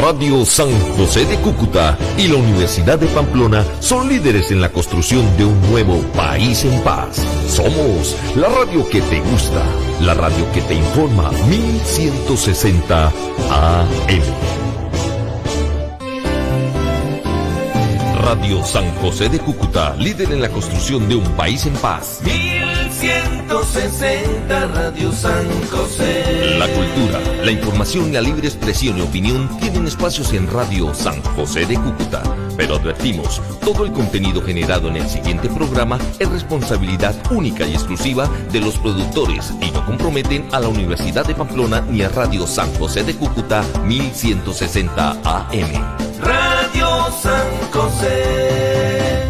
Radio San José de Cúcuta y la Universidad de Pamplona son líderes en la construcción de un nuevo país en paz. Somos la radio que te gusta, la radio que te informa, 1160 AM. Radio San José de Cúcuta, líder en la construcción de un país en paz. 1160 Radio San José. La cultura, la información y la libre expresión y opinión tienen espacios en Radio San José de Cúcuta. Pero advertimos, todo el contenido generado en el siguiente programa es responsabilidad única y exclusiva de los productores y no comprometen a la Universidad de Pamplona ni a Radio San José de Cúcuta 1160 AM. Radio San José.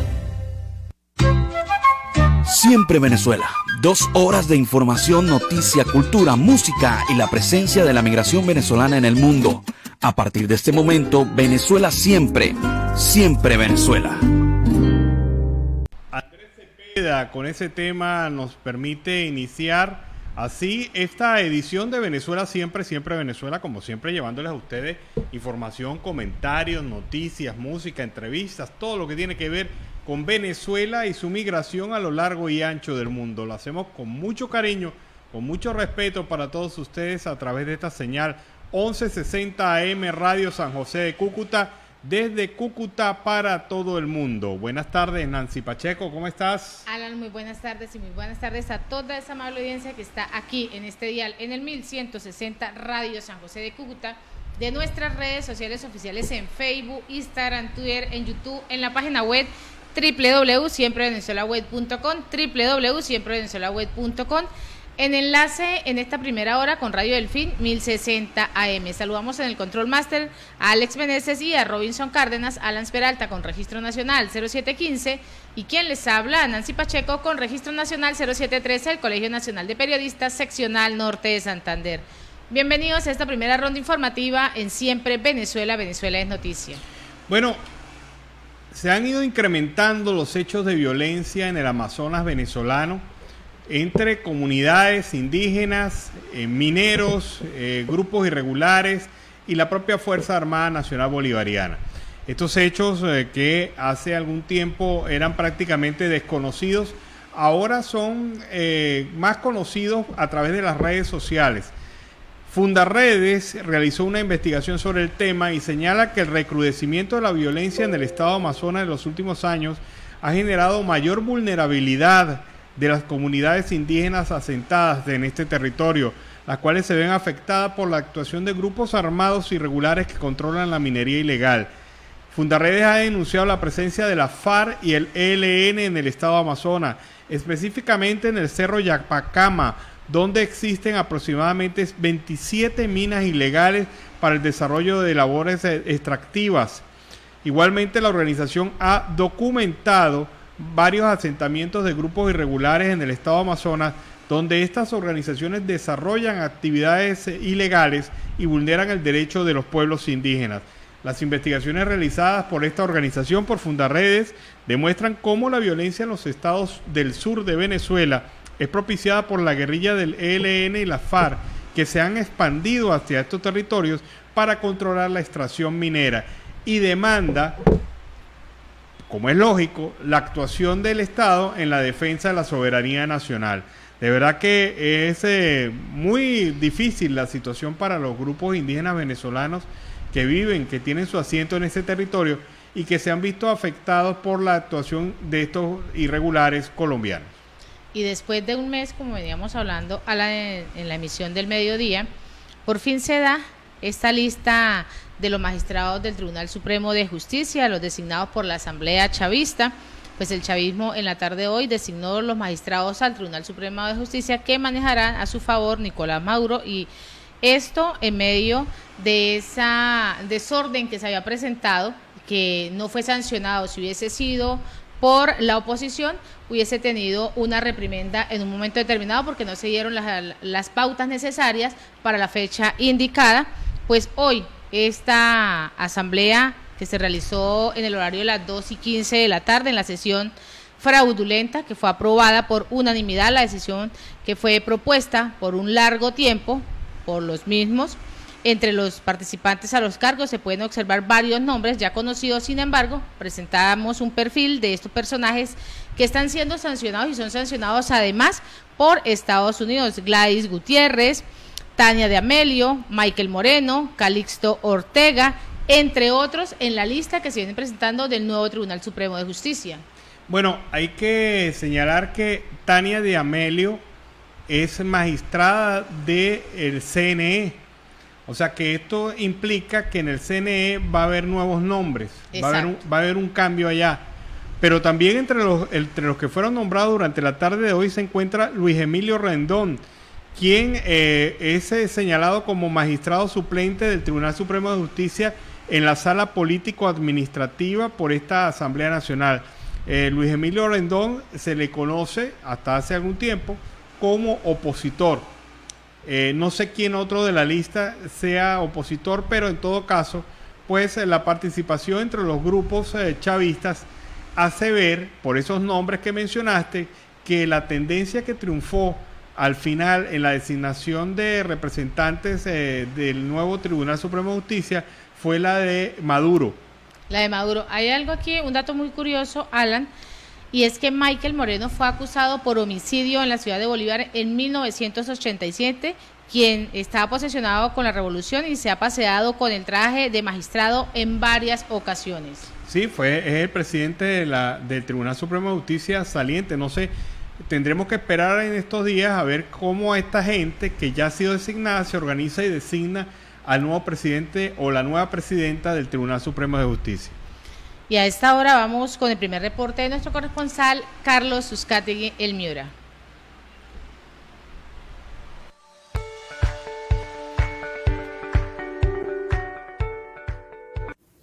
Siempre Venezuela. 2 horas de información, noticia, cultura, música y la presencia de la migración venezolana en el mundo. A partir de este momento, Venezuela siempre, siempre Venezuela. Andrés Cepeda con ese tema nos permite iniciar así esta edición de Venezuela siempre, siempre Venezuela, como siempre llevándoles a ustedes información, comentarios, noticias, música, entrevistas, todo lo que tiene que ver con Venezuela y su migración a lo largo y ancho del mundo. Lo hacemos con mucho cariño, con mucho respeto para todos ustedes a través de esta señal 1160 AM Radio San José de Cúcuta, desde Cúcuta para todo el mundo. Buenas tardes, Nancy Pacheco, ¿cómo estás? Alan, muy buenas tardes y muy buenas tardes a toda esa amable audiencia que está aquí en este dial, en el 1160 Radio San José de Cúcuta, de nuestras redes sociales oficiales en Facebook, Instagram, Twitter, en YouTube, en la página web www.siemprevenezuelaweb.com, www.siemprevenezuelaweb.com, en enlace en esta primera hora con Radio Delfín 1060 AM. Saludamos en el Control Master a Alex Meneses y a Robinson Cárdenas, Alan Peralta con Registro Nacional 0715 y quien les habla, Nancy Pacheco con Registro Nacional 0713, el Colegio Nacional de Periodistas, Seccional Norte de Santander. Bienvenidos a esta primera ronda informativa en Siempre Venezuela, Venezuela es Noticia. Bueno, se han ido incrementando los hechos de violencia en el Amazonas venezolano entre comunidades indígenas, mineros, grupos irregulares y la propia Fuerza Armada Nacional Bolivariana. Estos hechos que hace algún tiempo eran prácticamente desconocidos, ahora son más conocidos a través de las redes sociales. Fundaredes realizó una investigación sobre el tema y señala que el recrudecimiento de la violencia en el estado de Amazonas en los últimos años ha generado mayor vulnerabilidad de las comunidades indígenas asentadas en este territorio, las cuales se ven afectadas por la actuación de grupos armados irregulares que controlan la minería ilegal. Fundaredes ha denunciado la presencia de la FARC y el ELN en el estado de Amazonas, específicamente en el Cerro Yapacama, donde existen aproximadamente 27 minas ilegales para el desarrollo de labores extractivas. Igualmente, la organización ha documentado varios asentamientos de grupos irregulares en el estado de Amazonas, donde estas organizaciones desarrollan actividades ilegales y vulneran el derecho de los pueblos indígenas. Las investigaciones realizadas por esta organización, por Fundaredes, demuestran cómo la violencia en los estados del sur de Venezuela es propiciada por la guerrilla del ELN y la FARC, que se han expandido hacia estos territorios para controlar la extracción minera y demanda, como es lógico, la actuación del Estado en la defensa de la soberanía nacional. De verdad que es muy difícil la situación para los grupos indígenas venezolanos que viven, que tienen su asiento en ese territorio y que se han visto afectados por la actuación de estos irregulares colombianos. Y después de un mes, como veníamos hablando en la emisión del mediodía, por fin se da esta lista de los magistrados del Tribunal Supremo de Justicia, los designados por la Asamblea Chavista. Pues el chavismo en la tarde de hoy designó los magistrados al Tribunal Supremo de Justicia que manejarán a su favor Nicolás Maduro, y esto en medio de esa desorden que se había presentado, que no fue sancionado. Si hubiese sido por la oposición, hubiese tenido una reprimenda en un momento determinado porque no se dieron las pautas necesarias para la fecha indicada. Pues hoy esta asamblea que se realizó en el horario de las 2:15 de la tarde en la sesión fraudulenta, que fue aprobada por unanimidad, la decisión que fue propuesta por un largo tiempo por los mismos, Entre los participantes a los cargos se pueden observar varios nombres ya conocidos. Sin embargo, presentamos un perfil de estos personajes que están siendo sancionados y son sancionados además por Estados Unidos: Gladys Gutiérrez, Tania de Amelio, Michael Moreno, Calixto Ortega, entre otros, en la lista que se viene presentando del nuevo Tribunal Supremo de Justicia. Bueno, hay que señalar que Tania de Amelio es magistrada del CNE. O sea que esto implica que en el CNE va a haber nuevos nombres, va a haber un cambio allá. Pero también entre los que fueron nombrados durante la tarde de hoy se encuentra Luis Emilio Rendón, quien es señalado como magistrado suplente del Tribunal Supremo de Justicia en la sala político-administrativa por esta Asamblea Nacional. Luis Emilio Rendón se le conoce hasta hace algún tiempo como opositor. No sé quién otro de la lista sea opositor, pero en todo caso, pues la participación entre los grupos chavistas hace ver, por esos nombres que mencionaste, que la tendencia que triunfó al final en la designación de representantes del nuevo Tribunal Supremo de Justicia fue la de Maduro. La de Maduro. Hay algo aquí, un dato muy curioso, Alan, y es que Michael Moreno fue acusado por homicidio en la ciudad de Bolívar en 1987, quien estaba posesionado con la revolución y se ha paseado con el traje de magistrado en varias ocasiones. Sí, es el presidente del Tribunal Supremo de Justicia saliente. No sé, tendremos que esperar en estos días a ver cómo esta gente que ya ha sido designada se organiza y designa al nuevo presidente o la nueva presidenta del Tribunal Supremo de Justicia. Y a esta hora vamos con el primer reporte de nuestro corresponsal, Carlos Uzcategui, El Miura.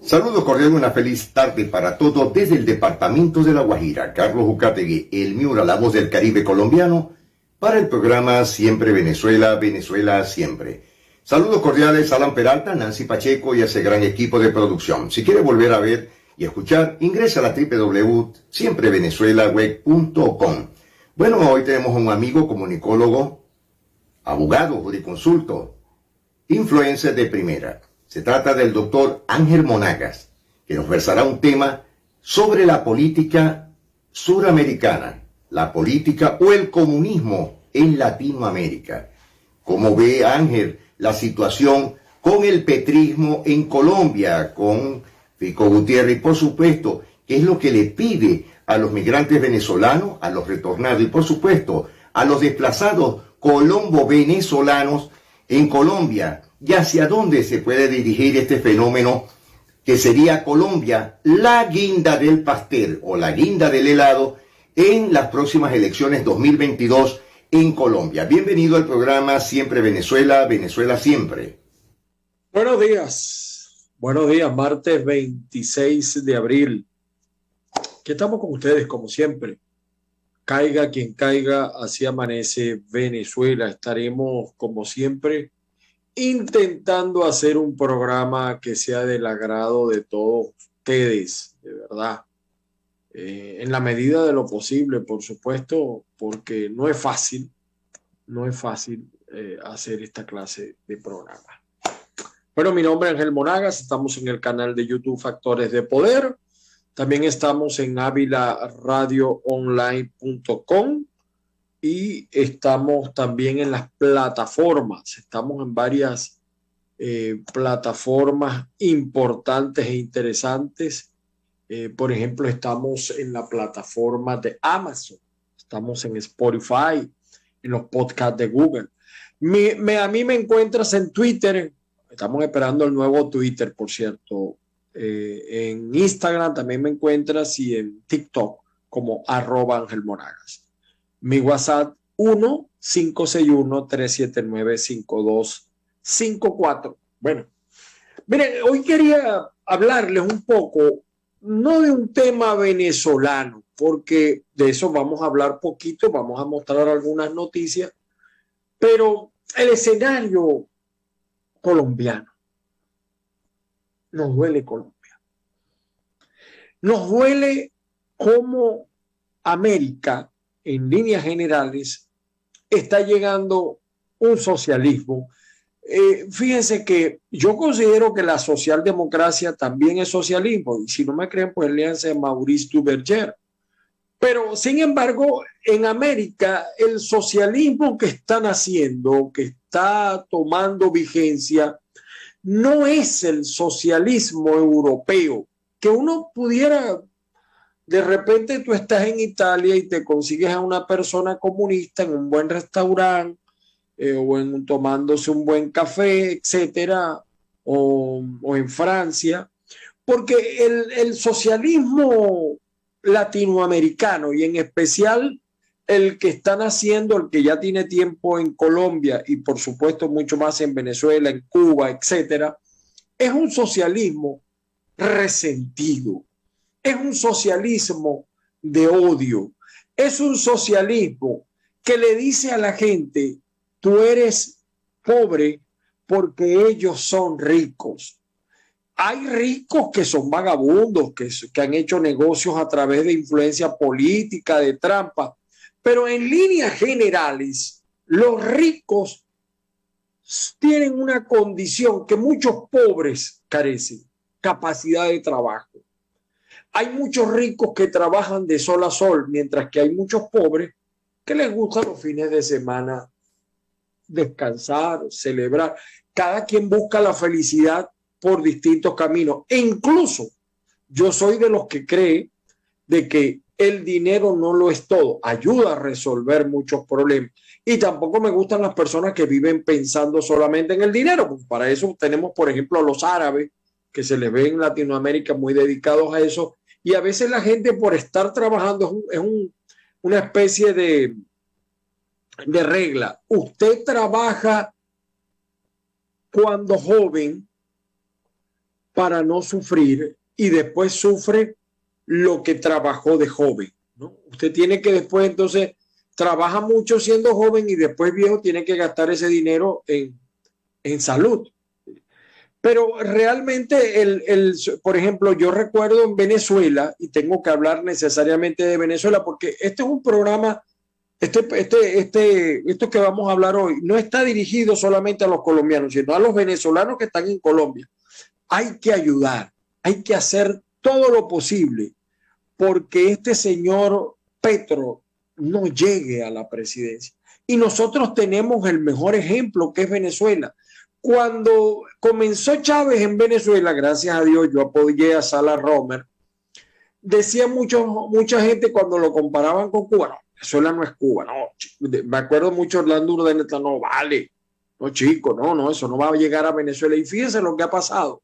Saludos cordiales, una feliz tarde para todos desde el departamento de La Guajira. Carlos Uzcategui, El Miura, la voz del Caribe colombiano, para el programa Siempre Venezuela, Venezuela Siempre. Saludos cordiales a Alan Peralta, Nancy Pacheco y a ese gran equipo de producción. Si quiere volver a ver y escuchar, ingresa a la www.siemprevenezuelaweb.com. Bueno, hoy tenemos un amigo comunicólogo, abogado, jurisconsulto, influencer de primera. Se trata del doctor Ángel Monagas, que nos versará un tema sobre la política suramericana, la política o el comunismo en Latinoamérica. ¿Cómo ve, Ángel, la situación con el petrismo en Colombia, con Fico Gutiérrez y, por supuesto, qué es lo que le pide a los migrantes venezolanos, a los retornados y, por supuesto, a los desplazados colombo-venezolanos en Colombia? ¿Y hacia dónde se puede dirigir este fenómeno que sería Colombia la guinda del pastel o la guinda del helado en las próximas elecciones 2022 en Colombia? Bienvenido al programa Siempre Venezuela, Venezuela Siempre. Buenos días, martes 26 de abril. Aquí estamos con ustedes como siempre. Caiga quien caiga, así amanece Venezuela. Estaremos como siempre intentando hacer un programa que sea del agrado de todos ustedes, de verdad. En la medida de lo posible, por supuesto, porque no es fácil hacer esta clase de programa. Bueno, mi nombre es Ángel Monagas, estamos en el canal de YouTube Factores de Poder, también estamos en avilaradioonline.com y estamos también en las plataformas, estamos en varias plataformas importantes e interesantes. Por ejemplo, estamos en la plataforma de Amazon, estamos en Spotify, en los podcasts de Google. A mí me encuentras en Twitter, estamos esperando el nuevo Twitter, por cierto. En Instagram también me encuentras y en TikTok como @Ángel Monagas. Mi WhatsApp 1-561-379-5254. Bueno, miren, hoy quería hablarles un poco, no de un tema venezolano, porque de eso vamos a hablar poquito, vamos a mostrar algunas noticias, pero el escenario colombiano. Nos duele Colombia. Nos duele cómo América, en líneas generales, está llegando un socialismo Fíjense que yo considero que la socialdemocracia también es socialismo, y si no me creen, pues léanse Maurice Duverger. Pero, sin embargo, en América, el socialismo que están haciendo, que está tomando vigencia, no es el socialismo europeo, que uno pudiera, de repente tú estás en Italia y te consigues a una persona comunista en un buen restaurante, tomándose un buen café, etcétera, o en Francia, porque el socialismo latinoamericano y en especial el que están haciendo, el que ya tiene tiempo en Colombia y por supuesto mucho más en Venezuela, en Cuba, etcétera, es un socialismo resentido, es un socialismo de odio, es un socialismo que le dice a la gente: tú eres pobre porque ellos son ricos. Hay ricos que son vagabundos, que han hecho negocios a través de influencia política, de trampa, pero en líneas generales, los ricos tienen una condición que muchos pobres carecen: capacidad de trabajo. Hay muchos ricos que trabajan de sol a sol, mientras que hay muchos pobres que les gustan los fines de semana descansar, celebrar. Cada quien busca la felicidad por distintos caminos. E incluso yo soy de los que cree de que el dinero no lo es todo, ayuda a resolver muchos problemas. Y tampoco me gustan las personas que viven pensando solamente en el dinero, porque para eso tenemos, por ejemplo, a los árabes, que se les ve en Latinoamérica muy dedicados a eso, y a veces la gente, por estar trabajando, una especie de regla. Usted trabaja cuando joven para no sufrir y después sufre lo que trabajó de joven, ¿no? Usted tiene que después, entonces, trabaja mucho siendo joven y después viejo tiene que gastar ese dinero en salud. Pero realmente, por ejemplo, yo recuerdo en Venezuela, y tengo que hablar necesariamente de Venezuela porque este es un programa, esto que vamos a hablar hoy no está dirigido solamente a los colombianos, sino a los venezolanos que están en Colombia. Hay que ayudar, hay que hacer todo lo posible porque este señor Petro no llegue a la presidencia. Y nosotros tenemos el mejor ejemplo, que es Venezuela. Cuando comenzó Chávez en Venezuela, gracias a Dios, yo apoyé a Salah Romer, decía mucha gente cuando lo comparaban con Cuba: no, Venezuela no es Cuba, no. Me acuerdo mucho Orlando Urdaneta: no vale, no chico, no, eso no va a llegar a Venezuela. Y fíjense lo que ha pasado,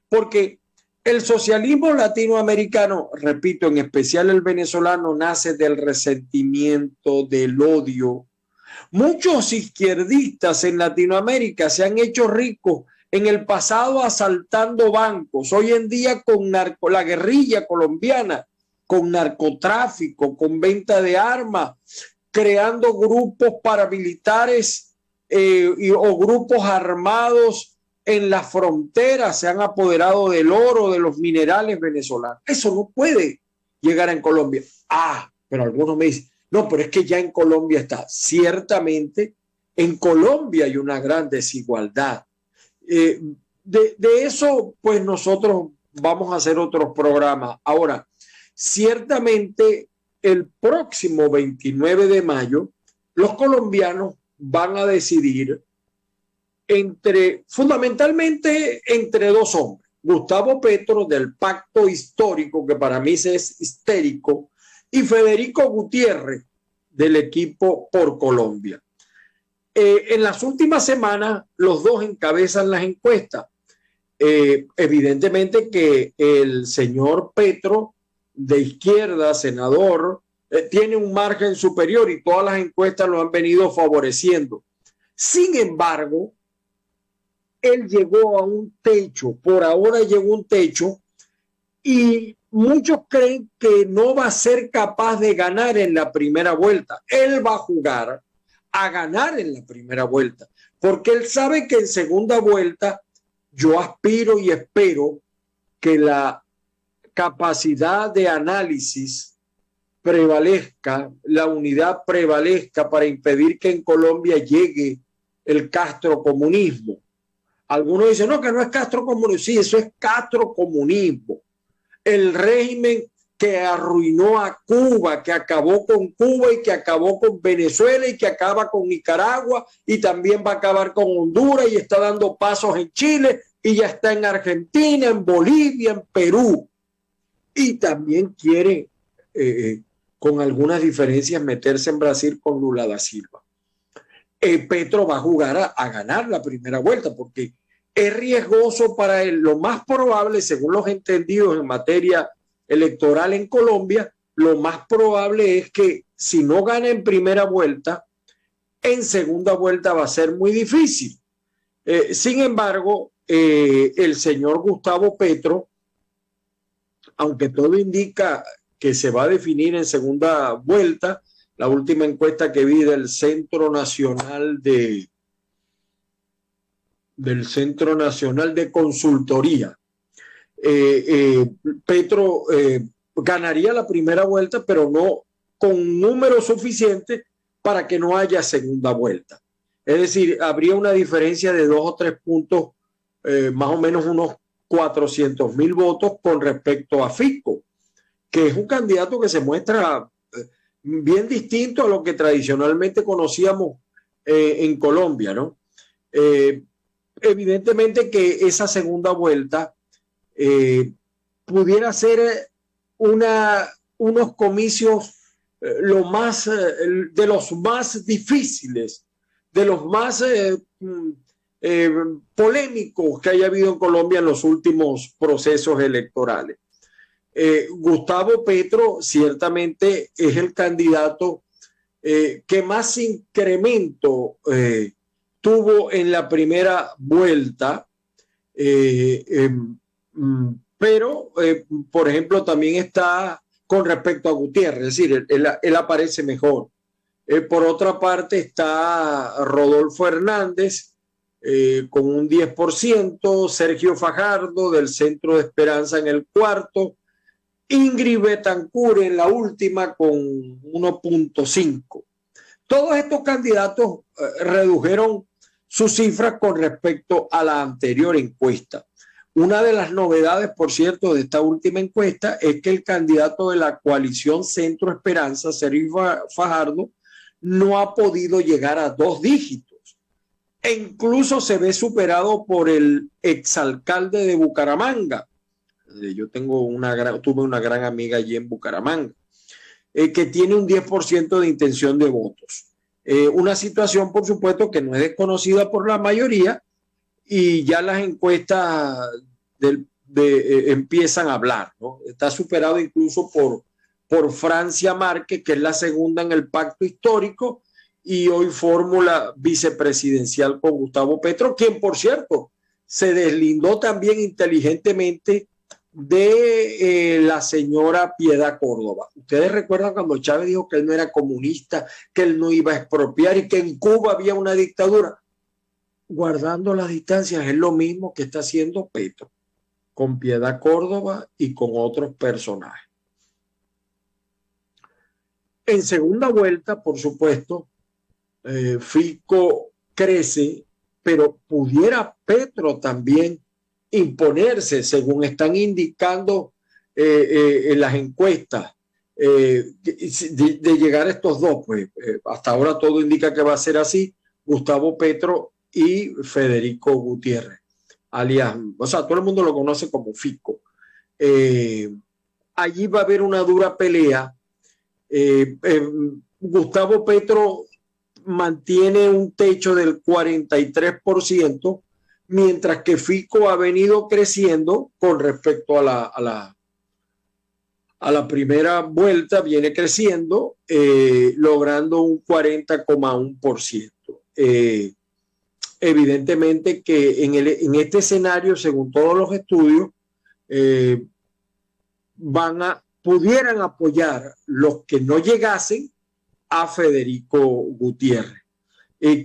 porque el socialismo latinoamericano, repito, en especial el venezolano, nace del resentimiento, del odio. Muchos izquierdistas en Latinoamérica se han hecho ricos en el pasado asaltando bancos, hoy en día con la guerrilla colombiana, con narcotráfico, con venta de armas, creando grupos paramilitares o grupos armados en las fronteras, se han apoderado del oro, de los minerales venezolanos. Eso no puede llegar en Colombia. Pero algunos me dicen: no, pero es que ya en Colombia está. Ciertamente, en Colombia hay una gran desigualdad. De eso, pues nosotros vamos a hacer otros programas. Ahora, ciertamente, el próximo 29 de mayo, los colombianos van a decidir fundamentalmente entre dos hombres: Gustavo Petro, del pacto histórico, que para mí es histérico, y Federico Gutiérrez, del equipo Por Colombia. En las últimas semanas, los dos encabezan las encuestas. Evidentemente que el señor Petro, de izquierda, senador, tiene un margen superior y todas las encuestas lo han venido favoreciendo. Sin embargo, él llegó a un techo, por ahora llegó a un techo, y muchos creen que no va a ser capaz de ganar en la primera vuelta. Él va a jugar a ganar en la primera vuelta, porque él sabe que en segunda vuelta yo aspiro y espero que la capacidad de análisis prevalezca, la unidad prevalezca para impedir que en Colombia llegue el castrocomunismo. Algunos dicen, no, que no es castrocomunismo. Sí, eso es castrocomunismo. El régimen que arruinó a Cuba, que acabó con Cuba y que acabó con Venezuela y que acaba con Nicaragua y también va a acabar con Honduras y está dando pasos en Chile y ya está en Argentina, en Bolivia, en Perú. Y también quiere, con algunas diferencias, meterse en Brasil con Lula da Silva. Petro va a jugar a ganar la primera vuelta porque es riesgoso para él. Lo más probable, según los entendidos en materia electoral en Colombia, lo más probable es que si no gana en primera vuelta, en segunda vuelta va a ser muy difícil. Sin embargo, el señor Gustavo Petro, aunque todo indica que se va a definir en segunda vuelta, la última encuesta que vi del Centro Nacional de Consultoría, Petro ganaría la primera vuelta, pero no con un número suficiente para que no haya segunda vuelta. Es decir, habría una diferencia de 2 o 3 puntos, más o menos unos 400.000 votos con respecto a Fico, que es un candidato que se muestra bien distinto a lo que tradicionalmente conocíamos en Colombia, ¿no? Evidentemente que esa segunda vuelta pudiera ser unos comicios de los más difíciles, de los más polémicos que haya habido en Colombia en los últimos procesos electorales. Gustavo Petro ciertamente es el candidato que más incremento tuvo en la primera vuelta, pero por ejemplo también está con respecto a Gutiérrez, es decir, él aparece mejor. Por otra parte está Rodolfo Hernández con un 10%, Sergio Fajardo del Centro de Esperanza en el cuarto, Ingrid Betancourt en la última con 1.5. Todos estos candidatos redujeron sus cifras con respecto a la anterior encuesta. Una de las novedades, por cierto, de esta última encuesta es que el candidato de la coalición Centro Esperanza, Sergio Fajardo, no ha podido llegar a 2 dígitos. E incluso se ve superado por el exalcalde de Bucaramanga. Yo tuve una gran amiga allí en Bucaramanga, que tiene un 10% de intención de votos. Una situación, por supuesto, que no es desconocida por la mayoría y ya las encuestas empiezan a hablar, ¿no? Está superado incluso por Francia Márquez, que es la segunda en el pacto histórico y hoy fórmula vicepresidencial con Gustavo Petro, quien, por cierto, se deslindó también inteligentemente de la señora Piedad Córdoba. Ustedes recuerdan cuando Chávez dijo que él no era comunista, que él no iba a expropiar y que en Cuba había una dictadura. Guardando las distancias es lo mismo que está haciendo Petro con Piedad Córdoba y con otros personajes. En segunda vuelta, por supuesto, Fico crece, pero pudiera Petro también imponerse, según están indicando en las encuestas, de llegar a estos dos. Pues hasta ahora todo indica que va a ser así: Gustavo Petro y Federico Gutiérrez, alias, o sea, todo el mundo lo conoce como Fico. Allí va a haber una dura pelea. Gustavo Petro mantiene un techo del 43%, mientras que Fico ha venido creciendo con respecto a la primera vuelta, viene creciendo, logrando un 40,1%. Evidentemente que en este escenario, según todos los estudios, pudieran apoyar los que no llegasen a Federico Gutiérrez,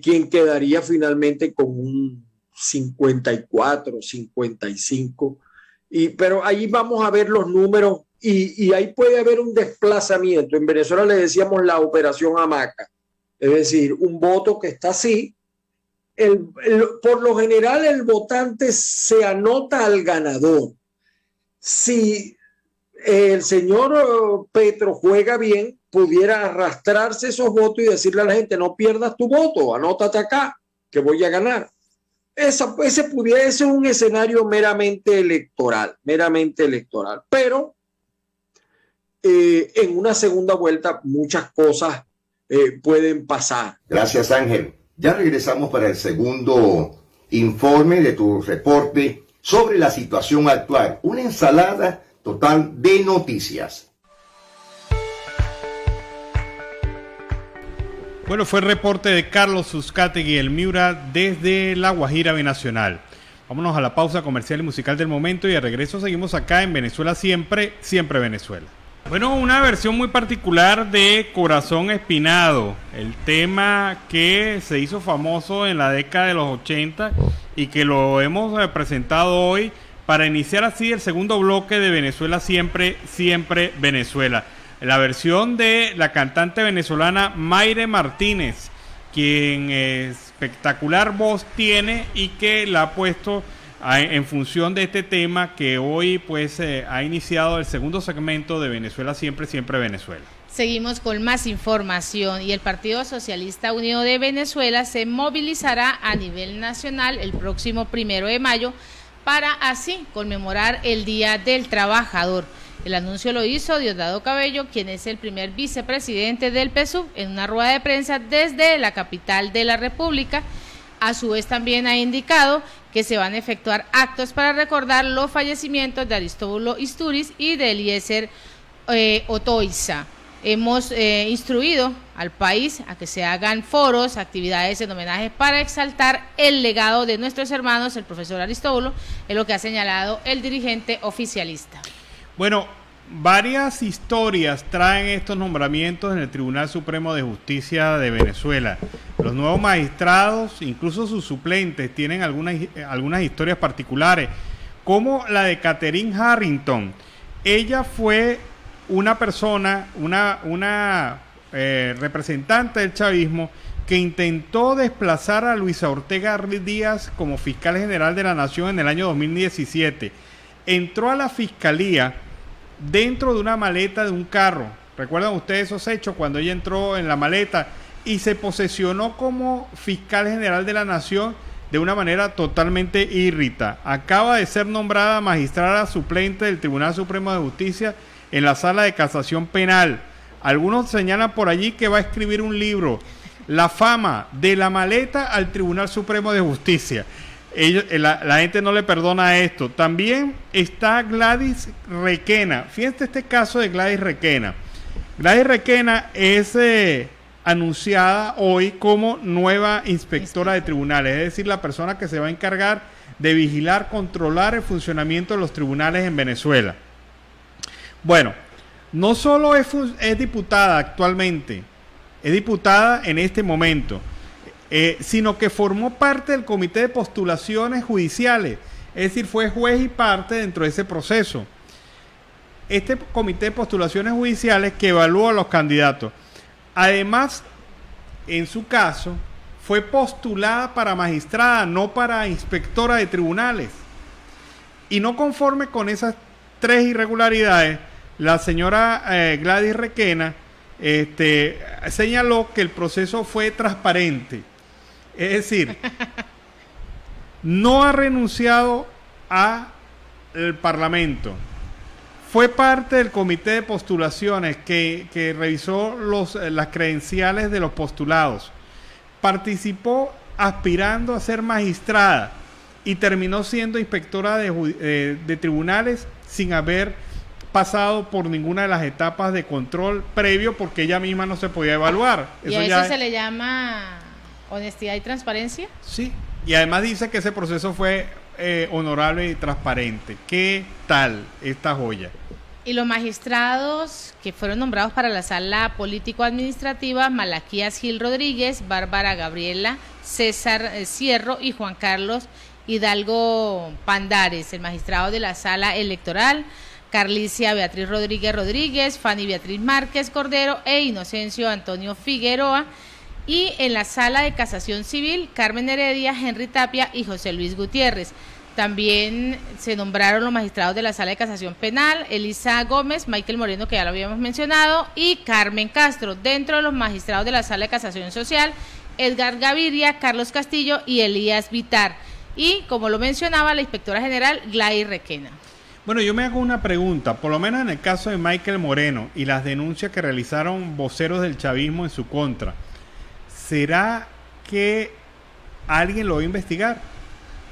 quien quedaría finalmente con un 54, 55, pero ahí vamos a ver los números y ahí puede haber un desplazamiento. En Venezuela le decíamos la operación hamaca, es decir, un voto que está así por lo general el votante se anota al ganador. Si el señor Petro juega bien, pudiera arrastrarse esos votos y decirle a la gente: no pierdas tu voto, anótate acá, que voy a ganar. Ese es un escenario meramente electoral. Pero en una segunda vuelta muchas cosas pueden pasar. Gracias, Ángel. Ya regresamos para el segundo informe de tu reporte sobre la situación actual. Una ensalada total de noticias. Bueno, fue el reporte de Carlos Uzcategui, el Miura, desde La Guajira Binacional. Vámonos a la pausa comercial y musical del momento y de regreso seguimos acá en Venezuela Siempre, Siempre Venezuela. Bueno, una versión muy particular de Corazón Espinado, el tema que se hizo famoso en la década de los 80 y que lo hemos presentado hoy para iniciar así el segundo bloque de Venezuela Siempre, Siempre Venezuela. La versión de la cantante venezolana Mayre Martínez, quien espectacular voz tiene y que la ha puesto en función de este tema que hoy pues ha iniciado el segundo segmento de Venezuela Siempre, Siempre Venezuela. Seguimos con más información y el Partido Socialista Unido de Venezuela se movilizará a nivel nacional el próximo 1 de mayo para así conmemorar el Día del Trabajador. El anuncio lo hizo Diosdado Cabello, quien es el primer vicepresidente del PSUV, en una rueda de prensa desde la capital de la República. A su vez también ha indicado que se van a efectuar actos para recordar los fallecimientos de Aristóbulo Istúriz y de Eliezer Otoiza. Hemos instruido al país a que se hagan foros, actividades en homenaje para exaltar el legado de nuestros hermanos, el profesor Aristóbulo, es lo que ha señalado el dirigente oficialista. Bueno, varias historias traen estos nombramientos en el Tribunal Supremo de Justicia de Venezuela. Los nuevos magistrados, incluso sus suplentes, tienen algunas historias particulares, como la de Catherine Harrington. Ella fue una persona, una representante del chavismo que intentó desplazar a Luisa Ortega Díaz como fiscal general de la Nación en el año 2017. Entró a la fiscalía dentro de una maleta de un carro. ¿Recuerdan ustedes esos hechos cuando ella entró en la maleta y se posesionó como fiscal general de la Nación de una manera totalmente irrita? Acaba de ser nombrada magistrada suplente del Tribunal Supremo de Justicia en la Sala de Casación Penal. Algunos señalan por allí que va a escribir un libro, La fama de la maleta al Tribunal Supremo de Justicia. La gente no le perdona esto. También está Gladys Requena. Fíjense este caso de Gladys Requena. Gladys Requena es anunciada hoy como nueva inspectora de tribunales, es decir, la persona que se va a encargar de vigilar, controlar el funcionamiento de los tribunales en Venezuela. Bueno, no solo es diputada actualmente, es diputada en este momento, sino que formó parte del comité de postulaciones judiciales, es decir, fue juez y parte dentro de ese proceso. Este comité de postulaciones judiciales que evalúa a los candidatos. Además, en su caso, fue postulada para magistrada, no para inspectora de tribunales. Y no conforme con esas tres irregularidades, la señora Gladys Requena señaló que el proceso fue transparente. Es decir, no ha renunciado al Parlamento. Fue parte del comité de postulaciones que revisó las credenciales de los postulados. Participó aspirando a ser magistrada y terminó siendo inspectora de tribunales sin haber pasado por ninguna de las etapas de control previo porque ella misma no se podía evaluar. ¿Y a eso se le llama honestidad y transparencia? Sí, y además dice que ese proceso fue honorable y transparente. ¿Qué tal esta joya? Y los magistrados que fueron nombrados para la sala político-administrativa, Malaquías Gil Rodríguez, Bárbara Gabriela, César Cierro y Juan Carlos Hidalgo Pandares. El magistrado de la sala electoral, Carlicia Beatriz Rodríguez Rodríguez, Fanny Beatriz Márquez Cordero e Inocencio Antonio Figueroa. Y en la Sala de Casación Civil, Carmen Heredia, Henry Tapia y José Luis Gutiérrez. También se nombraron los magistrados de la Sala de Casación Penal, Elisa Gómez, Michael Moreno, que ya lo habíamos mencionado, y Carmen Castro. Dentro de los magistrados de la Sala de Casación Social, Edgar Gaviria, Carlos Castillo y Elías Vitar. Y, como lo mencionaba, la inspectora general Gladys Requena. Bueno, yo me hago una pregunta, por lo menos en el caso de Michael Moreno y las denuncias que realizaron voceros del chavismo en su contra, ¿será que alguien lo va a investigar?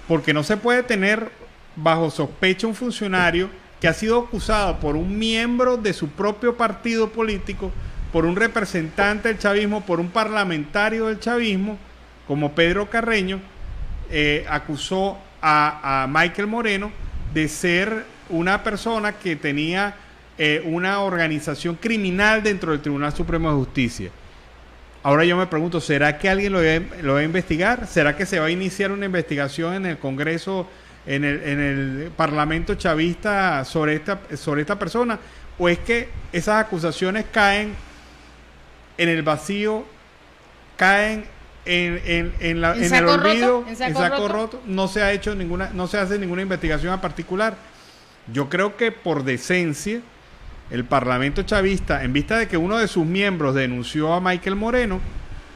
Porque no se puede tener bajo sospecha un funcionario que ha sido acusado por un miembro de su propio partido político, por un representante del chavismo, por un parlamentario del chavismo, como Pedro Carreño, acusó a Michael Moreno de ser una persona que tenía una organización criminal dentro del Tribunal Supremo de Justicia. Ahora yo me pregunto, ¿será que alguien lo va a investigar? ¿Será que se va a iniciar una investigación en el Congreso, en el Parlamento chavista sobre esta persona? ¿O es que esas acusaciones caen en el vacío, caen en el olvido, en saco roto? No se hace ninguna investigación en particular. Yo creo que por decencia el Parlamento chavista, en vista de que uno de sus miembros denunció a Michael Moreno,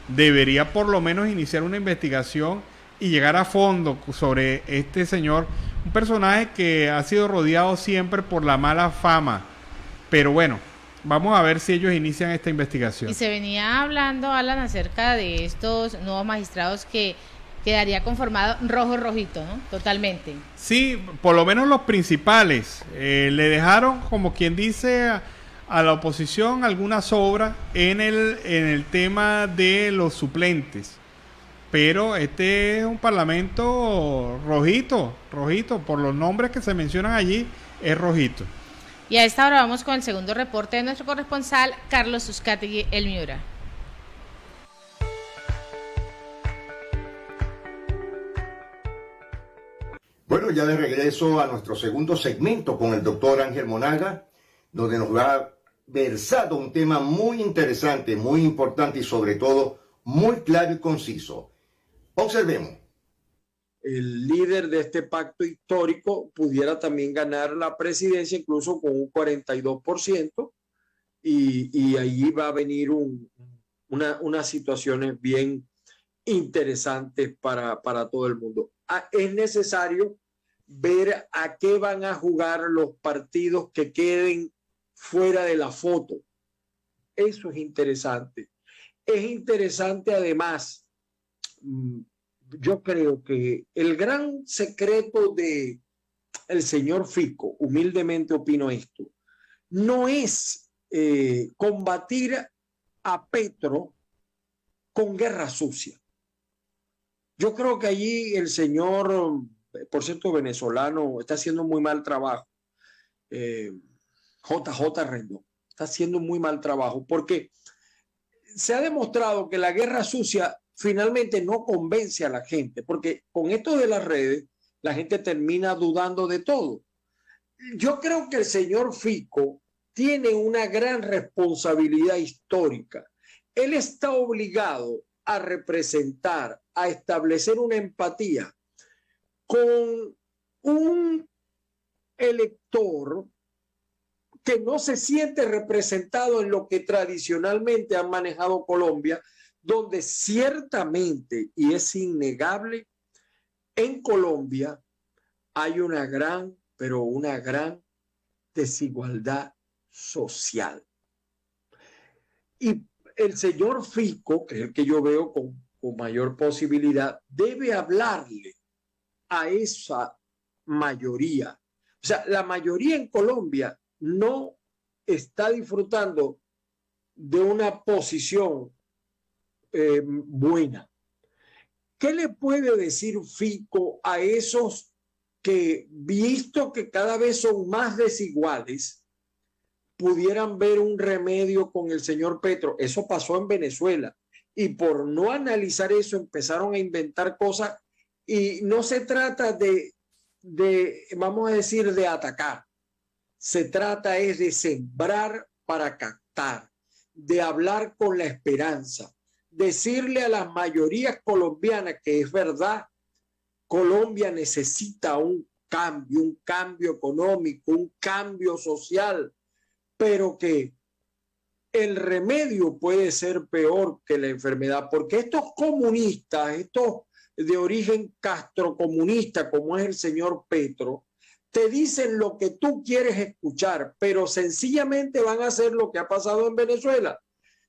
debería por lo menos iniciar una investigación y llegar a fondo sobre este señor, un personaje que ha sido rodeado siempre por la mala fama. Pero bueno, vamos a ver si ellos inician esta investigación. Y se venía hablando, Alan, acerca de estos nuevos magistrados que quedaría conformado rojito, ¿no? Totalmente. Sí, por lo menos los principales. Le dejaron, como quien dice, a la oposición algunas obras en el tema de los suplentes. Pero este es un parlamento rojito, por los nombres que se mencionan allí, es rojito. Y a esta hora vamos con el segundo reporte de nuestro corresponsal, Carlos Uzcategui, El Miura. Bueno, ya de regreso a nuestro segundo segmento con el doctor Ángel Monagas, donde nos ha versado un tema muy interesante, muy importante y sobre todo muy claro y conciso. Observemos. El líder de este pacto histórico pudiera también ganar la presidencia incluso con un 42% y allí va a venir unas situaciones bien interesantes para todo el mundo. Es necesario ver a qué van a jugar los partidos que queden fuera de la foto. Eso es interesante. Es interesante además, yo creo que el gran secreto de el señor Fico, humildemente opino esto, no es combatir a Petro con guerra sucia. Yo creo que allí el señor, por cierto, venezolano, está haciendo muy mal trabajo. JJ Rendón está haciendo muy mal trabajo porque se ha demostrado que la guerra sucia finalmente no convence a la gente, porque con esto de las redes la gente termina dudando de todo. Yo creo que el señor Fico tiene una gran responsabilidad histórica. Él está obligado a representar, a establecer una empatía con un elector que no se siente representado en lo que tradicionalmente ha manejado Colombia, donde ciertamente, y es innegable, en Colombia hay una gran, pero una gran desigualdad social. Y el señor Fico, que es el que yo veo con mayor posibilidad, debe hablarle a esa mayoría. O sea, la mayoría en Colombia no está disfrutando de una posición buena. ¿Qué le puede decir Fico a esos que, visto que cada vez son más desiguales, pudieran ver un remedio con el señor Petro? Eso pasó en Venezuela y por no analizar eso empezaron a inventar cosas y no se trata de vamos a decir, de atacar. Se trata es de sembrar para captar, de hablar con la esperanza, decirle a las mayorías colombianas que es verdad, Colombia necesita un cambio económico, un cambio social, pero que el remedio puede ser peor que la enfermedad, porque estos comunistas, estos de origen castrocomunista, como es el señor Petro, te dicen lo que tú quieres escuchar, pero sencillamente van a hacer lo que ha pasado en Venezuela.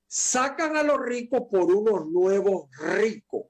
Sacan a los ricos por unos nuevos ricos,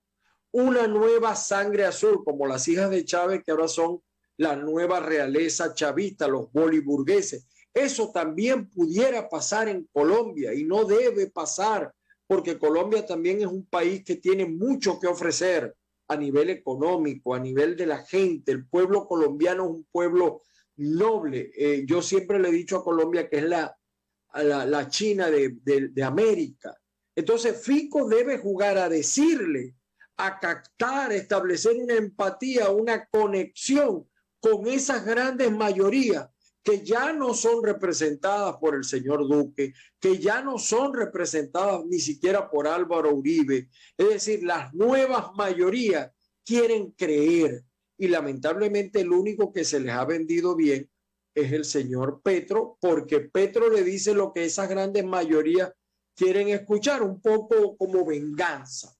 una nueva sangre azul, como las hijas de Chávez, que ahora son la nueva realeza chavista, los boliburgueses. Eso también pudiera pasar en Colombia y no debe pasar, porque Colombia también es un país que tiene mucho que ofrecer a nivel económico, a nivel de la gente. El pueblo colombiano es un pueblo noble. Yo siempre le he dicho a Colombia que es la China de América. Entonces Fico debe jugar a decirle, a captar, establecer una empatía, una conexión con esas grandes mayorías que ya no son representadas por el señor Duque, que ya no son representadas ni siquiera por Álvaro Uribe. Es decir, las nuevas mayorías quieren creer y lamentablemente el único que se les ha vendido bien es el señor Petro, porque Petro le dice lo que esas grandes mayorías quieren escuchar, un poco como venganza.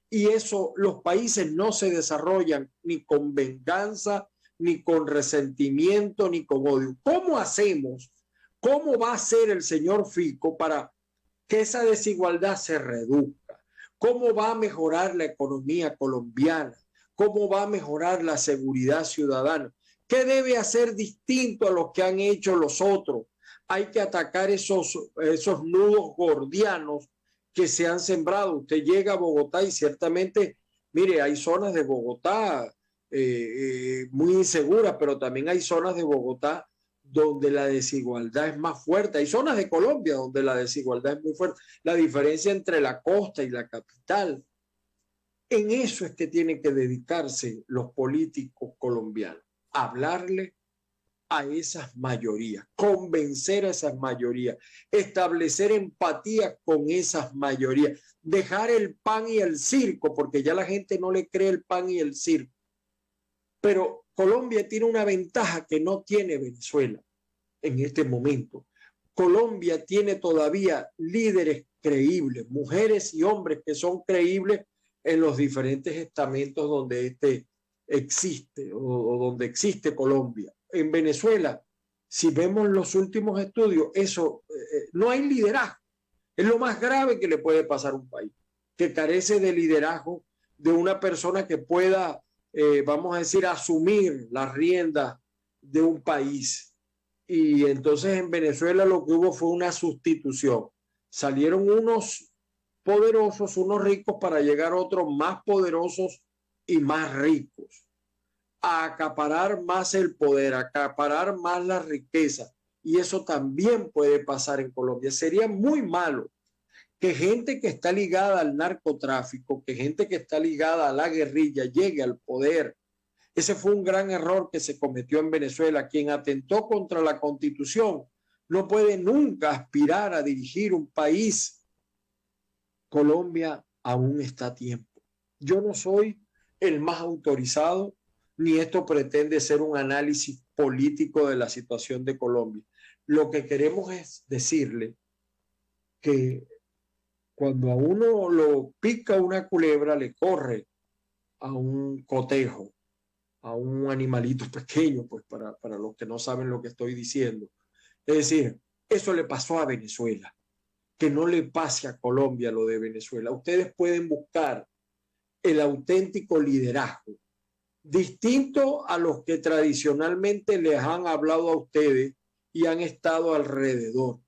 Y eso, los países no se desarrollan ni con venganza, ni con resentimiento, ni con odio. ¿Cómo hacemos? ¿Cómo va a hacer el señor Fico para que esa desigualdad se reduzca? ¿Cómo va a mejorar la economía colombiana? ¿Cómo va a mejorar la seguridad ciudadana? ¿Qué debe hacer distinto a lo que han hecho los otros? Hay que atacar esos nudos gordianos que se han sembrado. Usted llega a Bogotá y ciertamente, mire, hay zonas de Bogotá muy inseguras, pero también hay zonas de Bogotá donde la desigualdad es más fuerte. Hay zonas de Colombia donde la desigualdad es muy fuerte. La diferencia entre la costa y la capital. En eso es que tienen que dedicarse los políticos colombianos. Hablarle a esas mayorías, convencer a esas mayorías, establecer empatía con esas mayorías, dejar el pan y el circo, porque ya la gente no le cree el pan y el circo. Pero Colombia tiene una ventaja que no tiene Venezuela en este momento. Colombia tiene todavía líderes creíbles, mujeres y hombres que son creíbles en los diferentes estamentos donde existe o donde existe Colombia. En Venezuela, si vemos los últimos estudios, no hay liderazgo. Es lo más grave que le puede pasar a un país, que carece de liderazgo de una persona que pueda, vamos a decir, asumir las riendas de un país. Y entonces en Venezuela lo que hubo fue una sustitución. Salieron unos poderosos, unos ricos, para llegar otros más poderosos y más ricos, a acaparar más el poder, a acaparar más la riqueza. Y eso también puede pasar en Colombia. Sería muy malo que gente que está ligada al narcotráfico, que gente que está ligada a la guerrilla llegue al poder. Ese fue un gran error que se cometió en Venezuela. Quien atentó contra la Constitución no puede nunca aspirar a dirigir un país. Colombia aún está a tiempo. Yo no soy el más autorizado, ni esto pretende ser un análisis político de la situación de Colombia. Lo que queremos es decirle que cuando a uno lo pica una culebra, le corre a un cotejo, a un animalito pequeño, pues para los que no saben lo que estoy diciendo. Es decir, eso le pasó a Venezuela. Que no le pase a Colombia lo de Venezuela. Ustedes pueden buscar el auténtico liderazgo, distinto a los que tradicionalmente les han hablado a ustedes y han estado alrededor.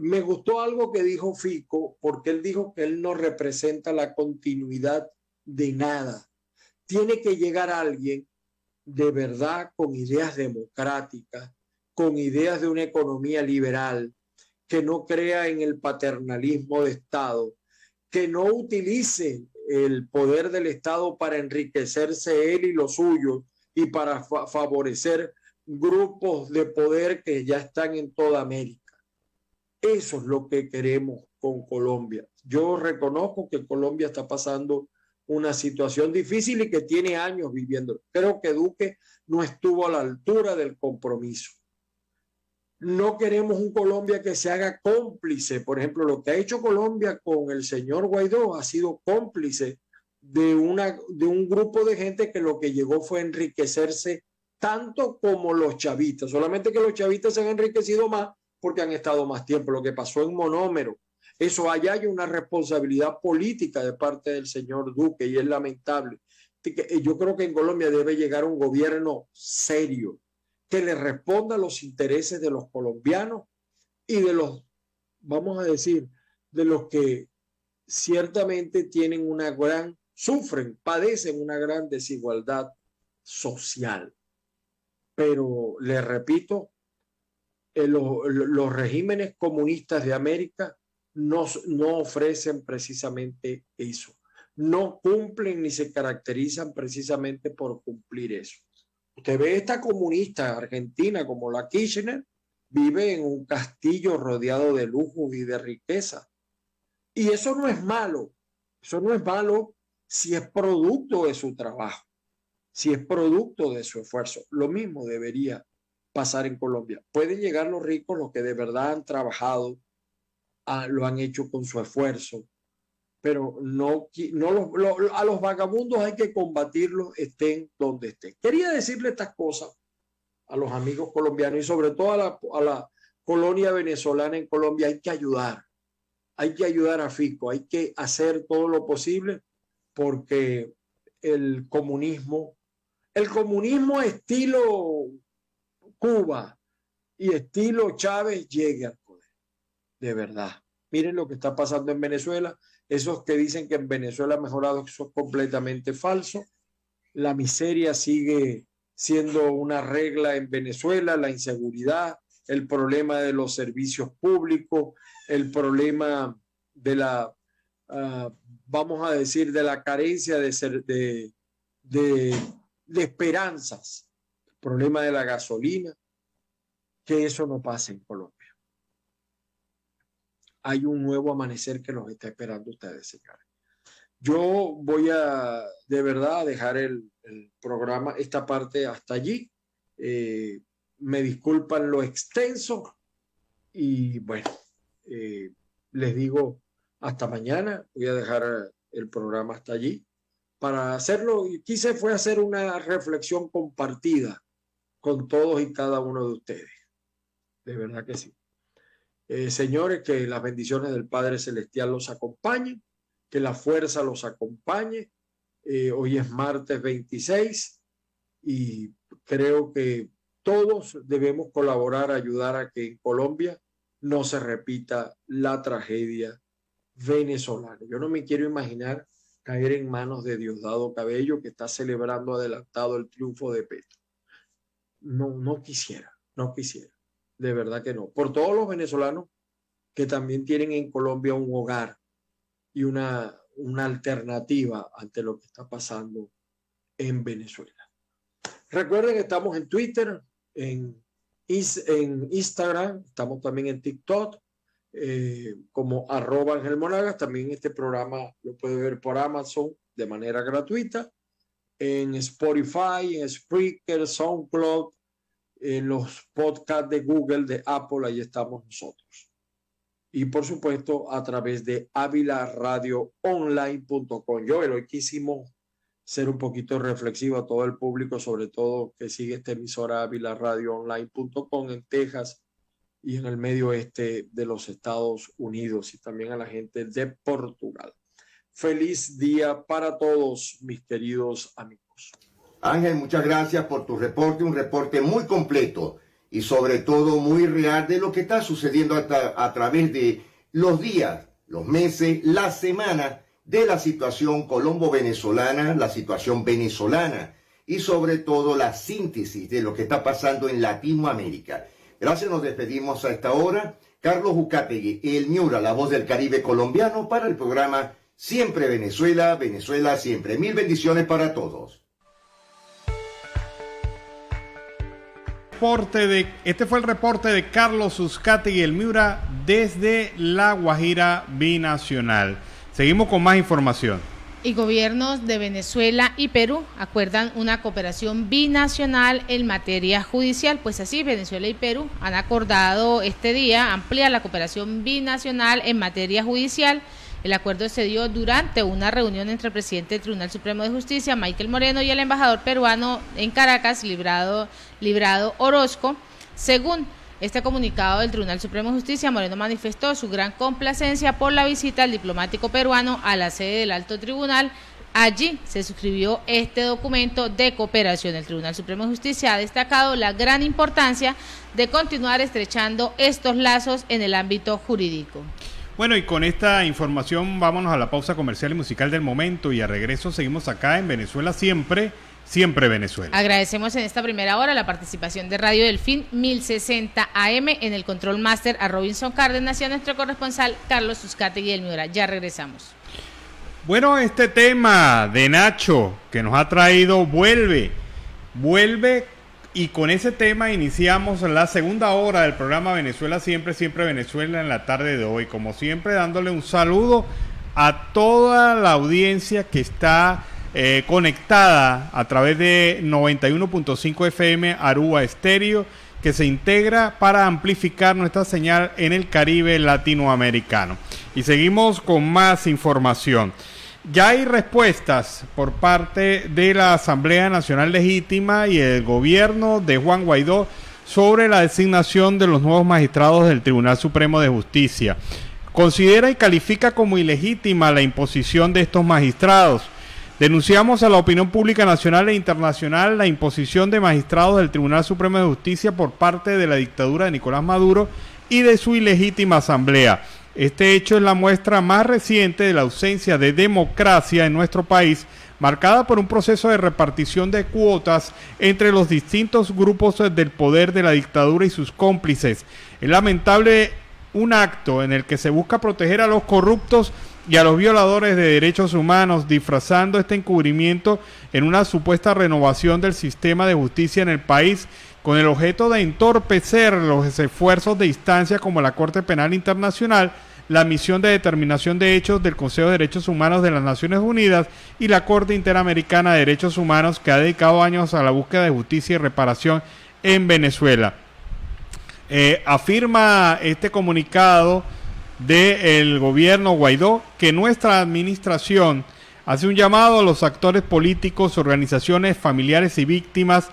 Me gustó algo que dijo Fico, porque él dijo que él no representa la continuidad de nada. Tiene que llegar alguien de verdad con ideas democráticas, con ideas de una economía liberal, que no crea en el paternalismo de Estado, que no utilice el poder del Estado para enriquecerse él y los suyos y para favorecer grupos de poder que ya están en toda América. Eso es lo que queremos con Colombia. Yo reconozco que Colombia está pasando una situación difícil y que tiene años viviendo. Creo que Duque no estuvo a la altura del compromiso. No queremos un Colombia que se haga cómplice. Por ejemplo, lo que ha hecho Colombia con el señor Guaidó ha sido cómplice de un grupo de gente que lo que llegó fue a enriquecerse tanto como los chavistas. Solamente que los chavistas se han enriquecido más porque han estado más tiempo. Lo que pasó en Monómero, eso allá hay una responsabilidad política de parte del señor Duque y es lamentable. Yo creo que en Colombia debe llegar un gobierno serio que le responda a los intereses de los colombianos y de los, vamos a decir, de los que ciertamente tienen padecen una gran desigualdad social. Pero le repito, los regímenes comunistas de América no ofrecen precisamente eso. No cumplen ni se caracterizan precisamente por cumplir eso. Usted ve esta comunista argentina como la Kirchner, vive en un castillo rodeado de lujos y de riqueza. Y eso no es malo. Eso no es malo si es producto de su trabajo, si es producto de su esfuerzo. Lo mismo debería pasar en Colombia. Pueden llegar los ricos, los que de verdad han trabajado, lo han hecho con su esfuerzo, pero a los vagabundos hay que combatirlos, estén donde estén. Quería decirle estas cosas a los amigos colombianos y sobre todo a la colonia venezolana en Colombia. Hay que ayudar a Fico, hay que hacer todo lo posible porque el comunismo estilo Cuba y estilo Chávez llegue al poder, de verdad. Miren lo que está pasando en Venezuela. Esos que dicen que en Venezuela ha mejorado, eso es completamente falso. La miseria sigue siendo una regla en Venezuela, la inseguridad, el problema de los servicios públicos, el problema de la, vamos a decir, de la carencia de esperanzas, el problema de la gasolina, que eso no pasa en Colombia. Hay un nuevo amanecer que los está esperando ustedes, señores. Yo voy de verdad, a dejar el programa, esta parte hasta allí. Me disculpan lo extenso y bueno, les digo hasta mañana. Voy a dejar el programa hasta allí. Para hacerlo, quise fue hacer una reflexión compartida con todos y cada uno de ustedes. De verdad que sí. Señores, que las bendiciones del Padre Celestial los acompañen, que la fuerza los acompañe. Hoy es martes 26 y creo que todos debemos colaborar, ayudar a que en Colombia no se repita la tragedia venezolana. Yo no me quiero imaginar caer en manos de Diosdado Cabello, que está celebrando adelantado el triunfo de Petro. No quisiera. De verdad que no. Por todos los venezolanos que también tienen en Colombia un hogar y una alternativa ante lo que está pasando en Venezuela. Recuerden que estamos en Twitter, en Instagram, estamos también en TikTok, como @Ángel Monagas. También este programa lo puede ver por Amazon de manera gratuita, en Spotify, en Spreaker, SoundCloud, en los podcasts de Google, de Apple, ahí estamos nosotros. Y por supuesto a través de avilaradioonline.com. Hoy quisimos ser un poquito reflexivo a todo el público, sobre todo que sigue esta emisora avilaradioonline.com en Texas y en el medio oeste de los Estados Unidos, y también a la gente de Portugal. Feliz día para todos, mis queridos amigos. Ángel, muchas gracias por tu reporte, un reporte muy completo y sobre todo muy real de lo que está sucediendo a través de los días, los meses, la semana de la situación colombo-venezolana, la situación venezolana y sobre todo la síntesis de lo que está pasando en Latinoamérica. Gracias, nos despedimos a esta hora. Carlos Ucategui, el Miura, la voz del Caribe colombiano, para el programa Siempre Venezuela, Venezuela siempre. Mil bendiciones para todos. Este fue el reporte de Carlos Uzcategui el Miura desde La Guajira Binacional. Seguimos con más información. Y gobiernos de Venezuela y Perú acuerdan una cooperación binacional en materia judicial. Pues así, Venezuela y Perú han acordado este día ampliar la cooperación binacional en materia judicial. El acuerdo se dio durante una reunión entre el presidente del Tribunal Supremo de Justicia, Michael Moreno, y el embajador peruano en Caracas, Librado Orozco. Según este comunicado del Tribunal Supremo de Justicia, Moreno manifestó su gran complacencia por la visita del diplomático peruano a la sede del Alto Tribunal. Allí se suscribió este documento de cooperación. El Tribunal Supremo de Justicia ha destacado la gran importancia de continuar estrechando estos lazos en el ámbito jurídico. Bueno, y con esta información vámonos a la pausa comercial y musical del momento, y a regreso seguimos acá en Venezuela Siempre, Siempre Venezuela. Agradecemos en esta primera hora la participación de Radio Delfín 1060 AM, en el control máster a Robinson Cárdenas y a nuestro corresponsal Carlos Uzcategui el Miura. Ya regresamos. Bueno, este tema de Nacho que nos ha traído vuelve, y con ese tema iniciamos la segunda hora del programa Venezuela Siempre, Siempre Venezuela en la tarde de hoy. Como siempre, dándole un saludo a toda la audiencia que está conectada a través de 91.5 FM Aruba Estéreo, que se integra para amplificar nuestra señal en el Caribe latinoamericano. Y seguimos con más información. Ya hay respuestas por parte de la Asamblea Nacional Legítima y el gobierno de Juan Guaidó sobre la designación de los nuevos magistrados del Tribunal Supremo de Justicia. Considera y califica como ilegítima la imposición de estos magistrados. Denunciamos a la opinión pública nacional e internacional la imposición de magistrados del Tribunal Supremo de Justicia por parte de la dictadura de Nicolás Maduro y de su ilegítima asamblea. Este hecho es la muestra más reciente de la ausencia de democracia en nuestro país, marcada por un proceso de repartición de cuotas entre los distintos grupos del poder de la dictadura y sus cómplices. Es lamentable un acto en el que se busca proteger a los corruptos y a los violadores de derechos humanos, disfrazando este encubrimiento en una supuesta renovación del sistema de justicia en el país, con el objeto de entorpecer los esfuerzos de instancias como la Corte Penal Internacional, la Misión de Determinación de Hechos del Consejo de Derechos Humanos de las Naciones Unidas y la Corte Interamericana de Derechos Humanos, que ha dedicado años a la búsqueda de justicia y reparación en Venezuela. Afirma este comunicado del gobierno Guaidó que nuestra administración hace un llamado a los actores políticos, organizaciones, familiares y víctimas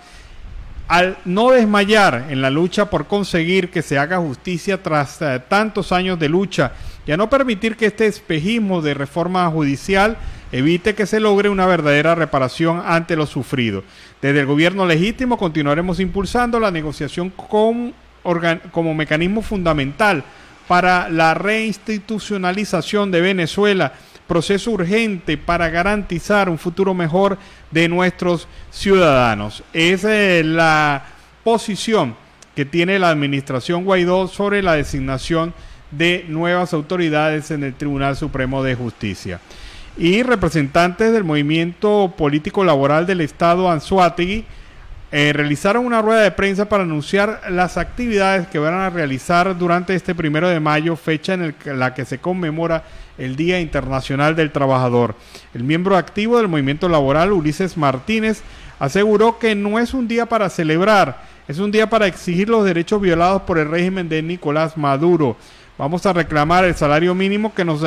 al no desmayar en la lucha por conseguir que se haga justicia tras tantos años de lucha, y a no permitir que este espejismo de reforma judicial evite que se logre una verdadera reparación ante lo sufrido. Desde el gobierno legítimo continuaremos impulsando la negociación como mecanismo fundamental para la reinstitucionalización de Venezuela, proceso urgente para garantizar un futuro mejor de nuestros ciudadanos. Esa es la posición que tiene la administración Guaidó sobre la designación de nuevas autoridades en el Tribunal Supremo de Justicia. Y representantes del movimiento político laboral del Estado Anzoátegui realizaron una rueda de prensa para anunciar las actividades que van a realizar durante este 1 de mayo, fecha en la que se conmemora el Día Internacional del Trabajador. El miembro activo del movimiento laboral, Ulises Martínez, aseguró que no es un día para celebrar, es un día para exigir los derechos violados por el régimen de Nicolás Maduro. Vamos a reclamar el salario mínimo que nos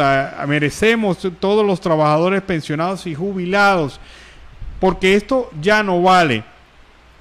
merecemos todos los trabajadores pensionados y jubilados, porque esto ya no vale.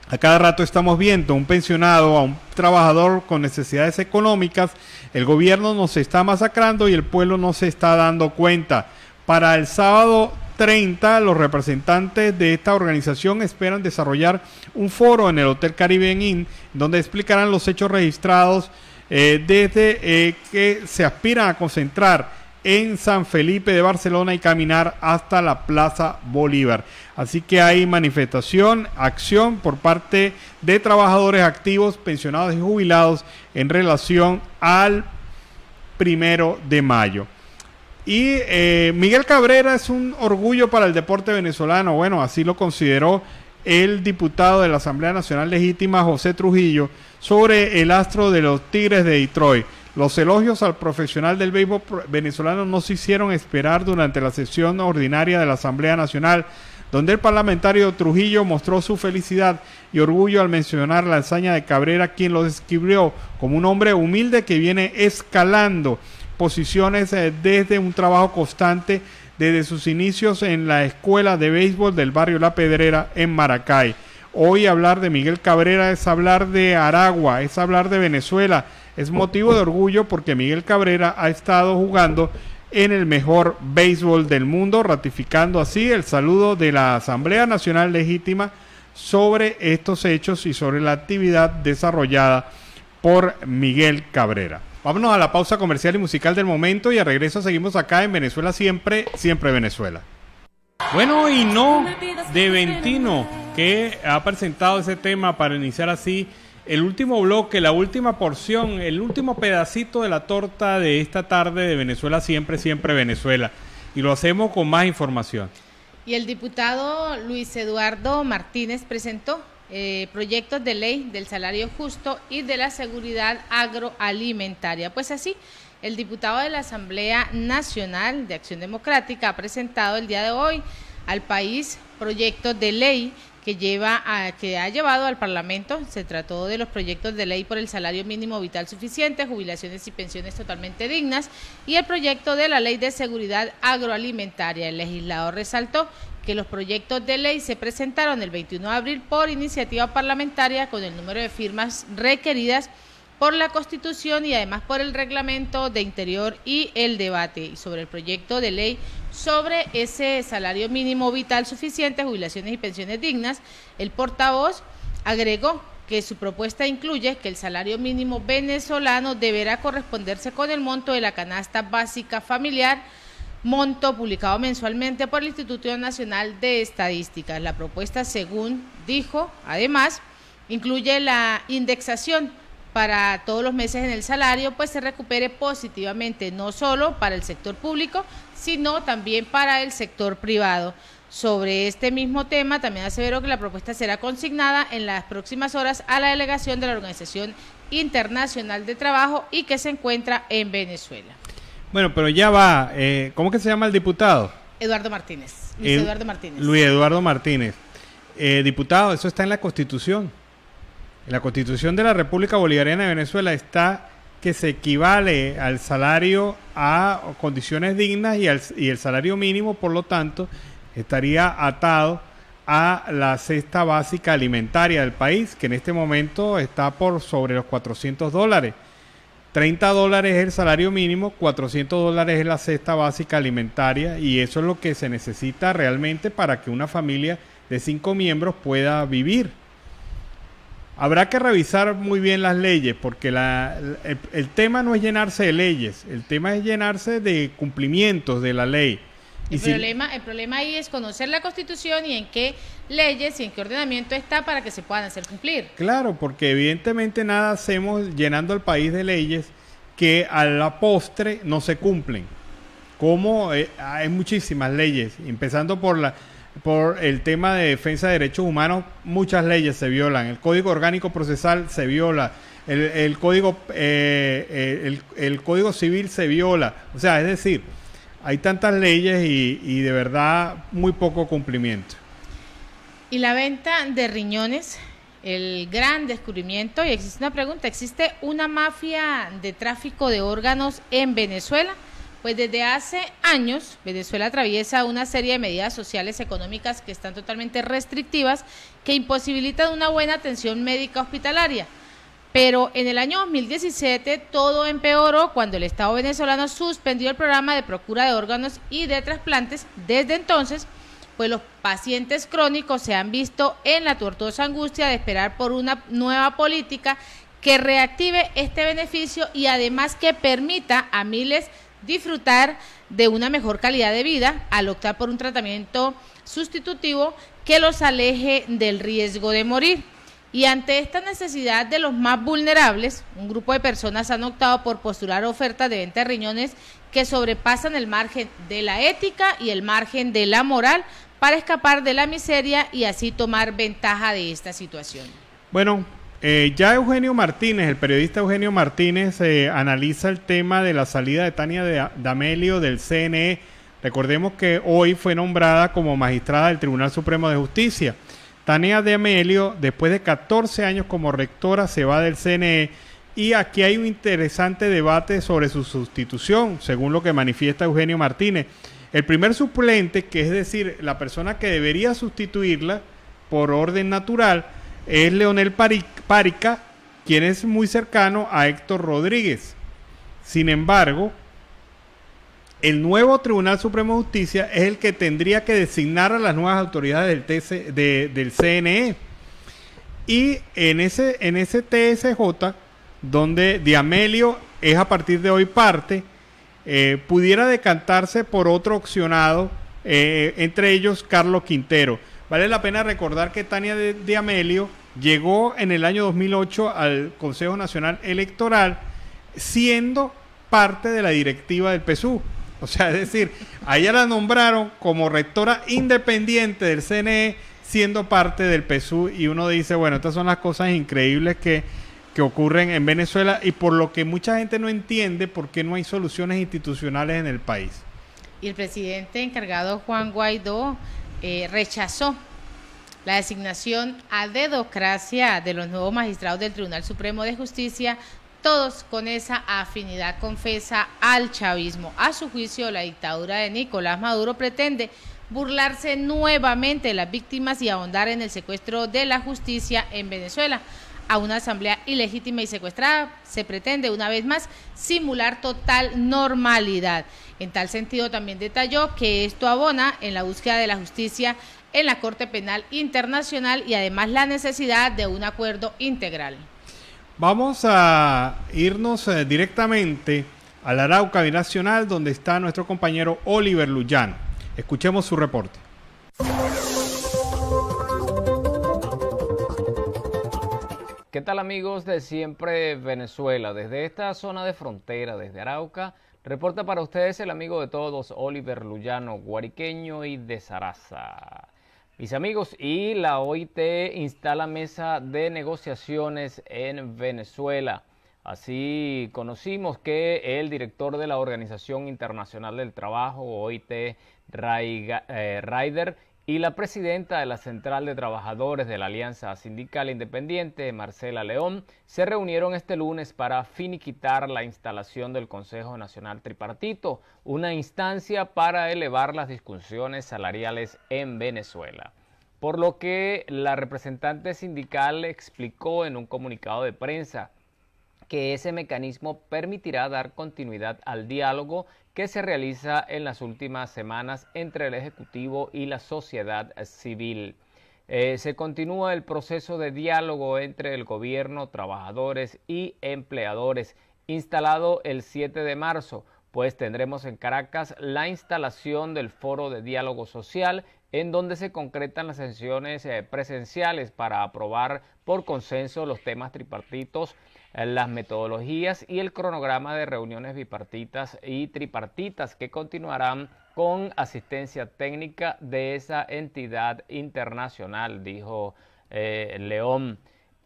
A cada rato estamos viendo a un pensionado, a un trabajador con necesidades económicas. El gobierno nos está masacrando y el pueblo no se está dando cuenta. Para el sábado 30, los representantes de esta organización esperan desarrollar un foro en el Hotel Caribbean Inn, donde explicarán los hechos registrados desde que se aspiran a concentrar en San Felipe de Barcelona y caminar hasta la Plaza Bolívar. Así que hay manifestación, acción por parte de trabajadores activos, pensionados y jubilados en relación al 1 de mayo. Y Miguel Cabrera es un orgullo para el deporte venezolano. Bueno, así lo consideró el diputado de la Asamblea Nacional Legítima, José Trujillo, sobre el astro de los Tigres de Detroit. Los elogios al profesional del béisbol venezolano no se hicieron esperar durante la sesión ordinaria de la Asamblea Nacional, donde el parlamentario Trujillo mostró su felicidad y orgullo al mencionar la hazaña de Cabrera, quien lo describió como un hombre humilde que viene escalando posiciones desde un trabajo constante desde sus inicios en la escuela de béisbol del barrio La Pedrera en Maracay. Hoy hablar de Miguel Cabrera es hablar de Aragua, es hablar de Venezuela, es motivo de orgullo porque Miguel Cabrera ha estado jugando en el mejor béisbol del mundo, ratificando así el saludo de la Asamblea Nacional Legítima sobre estos hechos y sobre la actividad desarrollada por Miguel Cabrera. Vámonos a la pausa comercial y musical del momento y a regreso seguimos acá en Venezuela Siempre, Siempre Venezuela. Bueno, y no de Ventino, que ha presentado ese tema para iniciar así el último bloque, la última porción, el último pedacito de la torta de esta tarde de Venezuela Siempre, Siempre Venezuela. Y lo hacemos con más información. Y el diputado Luis Eduardo Martínez presentó proyectos de ley del salario justo y de la seguridad agroalimentaria. Pues así, el diputado de la Asamblea Nacional de Acción Democrática ha presentado el día de hoy al país proyectos de ley que ha llevado al Parlamento. Se trató de los proyectos de ley por el salario mínimo vital suficiente, jubilaciones y pensiones totalmente dignas y el proyecto de la ley de seguridad agroalimentaria. El legislador resaltó que los proyectos de ley se presentaron el 21 de abril por iniciativa parlamentaria con el número de firmas requeridas por la Constitución y además por el Reglamento de Interior y el debate. Y sobre el proyecto de ley sobre ese salario mínimo vital suficiente, jubilaciones y pensiones dignas, el portavoz agregó que su propuesta incluye que el salario mínimo venezolano deberá corresponderse con el monto de la canasta básica familiar, monto publicado mensualmente por el Instituto Nacional de Estadística. La propuesta, según dijo, además, incluye la indexación para todos los meses en el salario, pues se recupere positivamente, no solo para el sector público, sino también para el sector privado. Sobre este mismo tema, también aseveró que la propuesta será consignada en las próximas horas a la delegación de la Organización Internacional de Trabajo y que se encuentra en Venezuela. Bueno, pero ya va, ¿cómo que se llama el diputado? Eduardo Martínez, Luis Eduardo Martínez. Luis Eduardo Martínez. Diputado, eso está en la Constitución. En la Constitución de la República Bolivariana de Venezuela está que se equivale al salario a condiciones dignas y el salario mínimo, por lo tanto, estaría atado a la cesta básica alimentaria del país, que en este momento está por sobre los $400. $30 es el salario mínimo, $400 es la cesta básica alimentaria y eso es lo que se necesita realmente para que una familia de 5 miembros pueda vivir. Habrá que revisar muy bien las leyes porque el tema no es llenarse de leyes, el tema es llenarse de cumplimientos de la ley. El problema ahí es conocer la Constitución y en qué leyes y en qué ordenamiento está para que se puedan hacer cumplir. Claro, porque evidentemente nada hacemos llenando al país de leyes que a la postre no se cumplen. Como hay muchísimas leyes, empezando por el tema de defensa de derechos humanos, muchas leyes se violan. El Código Orgánico Procesal se viola, el Código Civil se viola. O sea, es decir, hay tantas leyes y de verdad muy poco cumplimiento. Y la venta de riñones, el gran descubrimiento, y existe una pregunta, ¿existe una mafia de tráfico de órganos en Venezuela? Pues desde hace años Venezuela atraviesa una serie de medidas sociales económicas que están totalmente restrictivas, que imposibilitan una buena atención médica hospitalaria. Pero en el año 2017 todo empeoró cuando el Estado venezolano suspendió el programa de procura de órganos y de trasplantes. Desde entonces, pues los pacientes crónicos se han visto en la tortuosa angustia de esperar por una nueva política que reactive este beneficio y además que permita a miles disfrutar de una mejor calidad de vida al optar por un tratamiento sustitutivo que los aleje del riesgo de morir. Y ante esta necesidad de los más vulnerables, un grupo de personas han optado por postular ofertas de venta de riñones que sobrepasan el margen de la ética y el margen de la moral para escapar de la miseria y así tomar ventaja de esta situación. Bueno, ya Eugenio Martínez, el periodista Eugenio Martínez, analiza el tema de la salida de Tania D'Amelio del CNE. Recordemos que hoy fue nombrada como magistrada del Tribunal Supremo de Justicia. Tania D'Amelio, después de 14 años como rectora, se va del CNE y aquí hay un interesante debate sobre su sustitución, según lo que manifiesta Eugenio Martínez. El primer suplente, que es decir, la persona que debería sustituirla por orden natural, es Leonel Párica, quien es muy cercano a Héctor Rodríguez. Sin embargo, el nuevo Tribunal Supremo de Justicia es el que tendría que designar a las nuevas autoridades del CNE. Y en ese TSJ, donde D'Amelio es a partir de hoy parte, pudiera decantarse por otro opcionado, entre ellos Carlos Quintero. Vale la pena recordar que Tania D'Amelio llegó en el año 2008 al Consejo Nacional Electoral siendo parte de la directiva del PSUV. O sea, es decir, a ella la nombraron como rectora independiente del CNE siendo parte del PSUV y uno dice, bueno, estas son las cosas increíbles que ocurren en Venezuela y por lo que mucha gente no entiende por qué no hay soluciones institucionales en el país. Y el presidente encargado Juan Guaidó rechazó la designación a dedocracia de los nuevos magistrados del Tribunal Supremo de Justicia, todos con esa afinidad confesa al chavismo. A su juicio, la dictadura de Nicolás Maduro pretende burlarse nuevamente de las víctimas y ahondar en el secuestro de la justicia en Venezuela. A una asamblea ilegítima y secuestrada se pretende una vez más simular total normalidad. En tal sentido también detalló que esto abona en la búsqueda de la justicia en la Corte Penal Internacional y además la necesidad de un acuerdo integral. Vamos a irnos directamente al Arauca Binacional, donde está nuestro compañero Oliver Luyano. Escuchemos su reporte. ¿Qué tal amigos de Siempre Venezuela? Desde esta zona de frontera, desde Arauca, reporta para ustedes el amigo de todos, Oliver Luyano, guariqueño y de Saraza. Mis amigos, y la OIT instala mesa de negociaciones en Venezuela. Así conocimos que el director de la Organización Internacional del Trabajo, OIT, Ryder, y la presidenta de la Central de Trabajadores de la Alianza Sindical Independiente, Marcela León, se reunieron este lunes para finiquitar la instalación del Consejo Nacional Tripartito, una instancia para elevar las discusiones salariales en Venezuela. Por lo que la representante sindical explicó en un comunicado de prensa que ese mecanismo permitirá dar continuidad al diálogo que se realiza en las últimas semanas entre el Ejecutivo y la sociedad civil. Se continúa el proceso de diálogo entre el gobierno, trabajadores y empleadores, instalado el 7 de marzo, pues tendremos en Caracas la instalación del Foro de Diálogo Social, en donde se concretan las sesiones presenciales para aprobar por consenso los temas tripartitos, las metodologías y el cronograma de reuniones bipartitas y tripartitas que continuarán con asistencia técnica de esa entidad internacional, dijo León.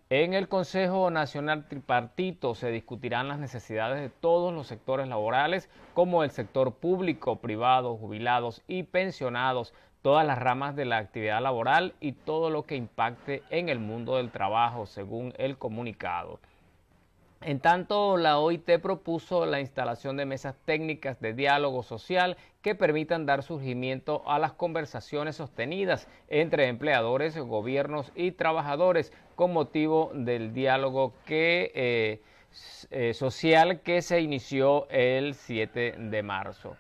En el Consejo Nacional Tripartito se discutirán las necesidades de todos los sectores laborales, como el sector público, privado, jubilados y pensionados, todas las ramas de la actividad laboral y todo lo que impacte en el mundo del trabajo, según el comunicado. En tanto, la OIT propuso la instalación de mesas técnicas de diálogo social que permitan dar surgimiento a las conversaciones sostenidas entre empleadores, gobiernos y trabajadores con motivo del diálogo social que se inició el 7 de marzo.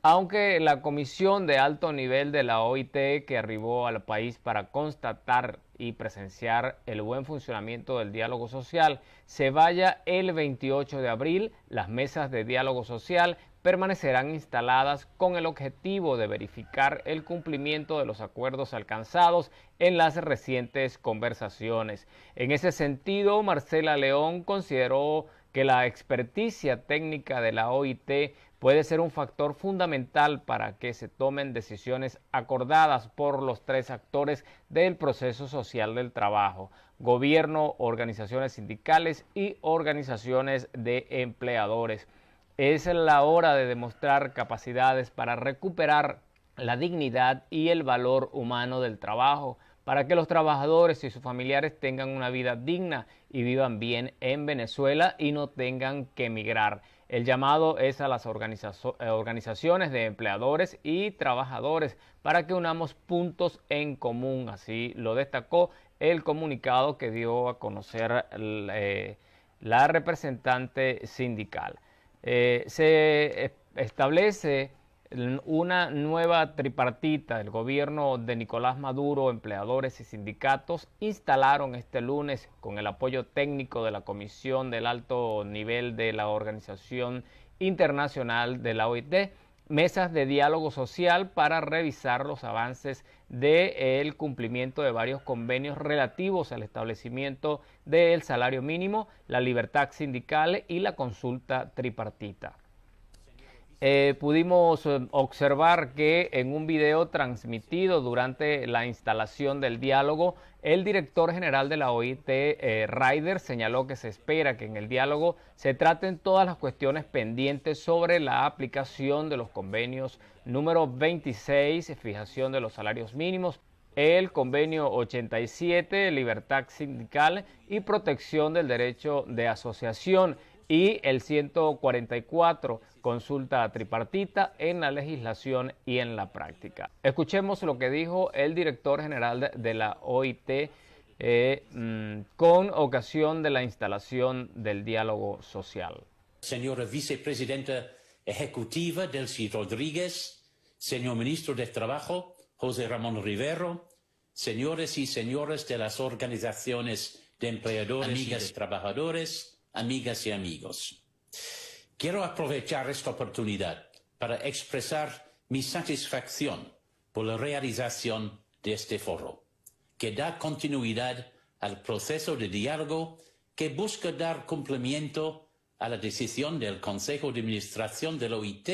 Aunque la comisión de alto nivel de la OIT que arribó al país para constatar y presenciar el buen funcionamiento del diálogo social se vaya el 28 de abril, las mesas de diálogo social permanecerán instaladas con el objetivo de verificar el cumplimiento de los acuerdos alcanzados en las recientes conversaciones. En ese sentido, Marcela León consideró que la experticia técnica de la OIT puede ser un factor fundamental para que se tomen decisiones acordadas por los tres actores del proceso social del trabajo: gobierno, organizaciones sindicales y organizaciones de empleadores. Es la hora de demostrar capacidades para recuperar la dignidad y el valor humano del trabajo, para que los trabajadores y sus familiares tengan una vida digna y vivan bien en Venezuela y no tengan que emigrar. El llamado es a las organizaciones de empleadores y trabajadores para que unamos puntos en común. Así lo destacó el comunicado que dio a conocer la representante sindical. Se establece una nueva tripartita. El gobierno de Nicolás Maduro, empleadores y sindicatos instalaron este lunes, con el apoyo técnico de la Comisión del Alto Nivel de la Organización Internacional de la OIT, mesas de diálogo social para revisar los avances del cumplimiento de varios convenios relativos al establecimiento del salario mínimo, la libertad sindical y la consulta tripartita. Pudimos observar que en un video transmitido durante la instalación del diálogo, el director general de la OIT, Ryder, señaló que se espera que en el diálogo se traten todas las cuestiones pendientes sobre la aplicación de los convenios número 26, fijación de los salarios mínimos, el convenio 87, libertad sindical y protección del derecho de asociación, y el 144, consulta tripartita en la legislación y en la práctica. Escuchemos lo que dijo el director general de la OIT con ocasión de la instalación del diálogo social. Señora vicepresidenta ejecutiva Delcy Rodríguez, señor ministro de Trabajo José Ramón Rivero, señores y señoras de las organizaciones de empleadores, amigas y de trabajadores, amigas y amigos. Quiero aprovechar esta oportunidad para expresar mi satisfacción por la realización de este foro, que da continuidad al proceso de diálogo que busca dar cumplimiento a la decisión del Consejo de Administración de la OIT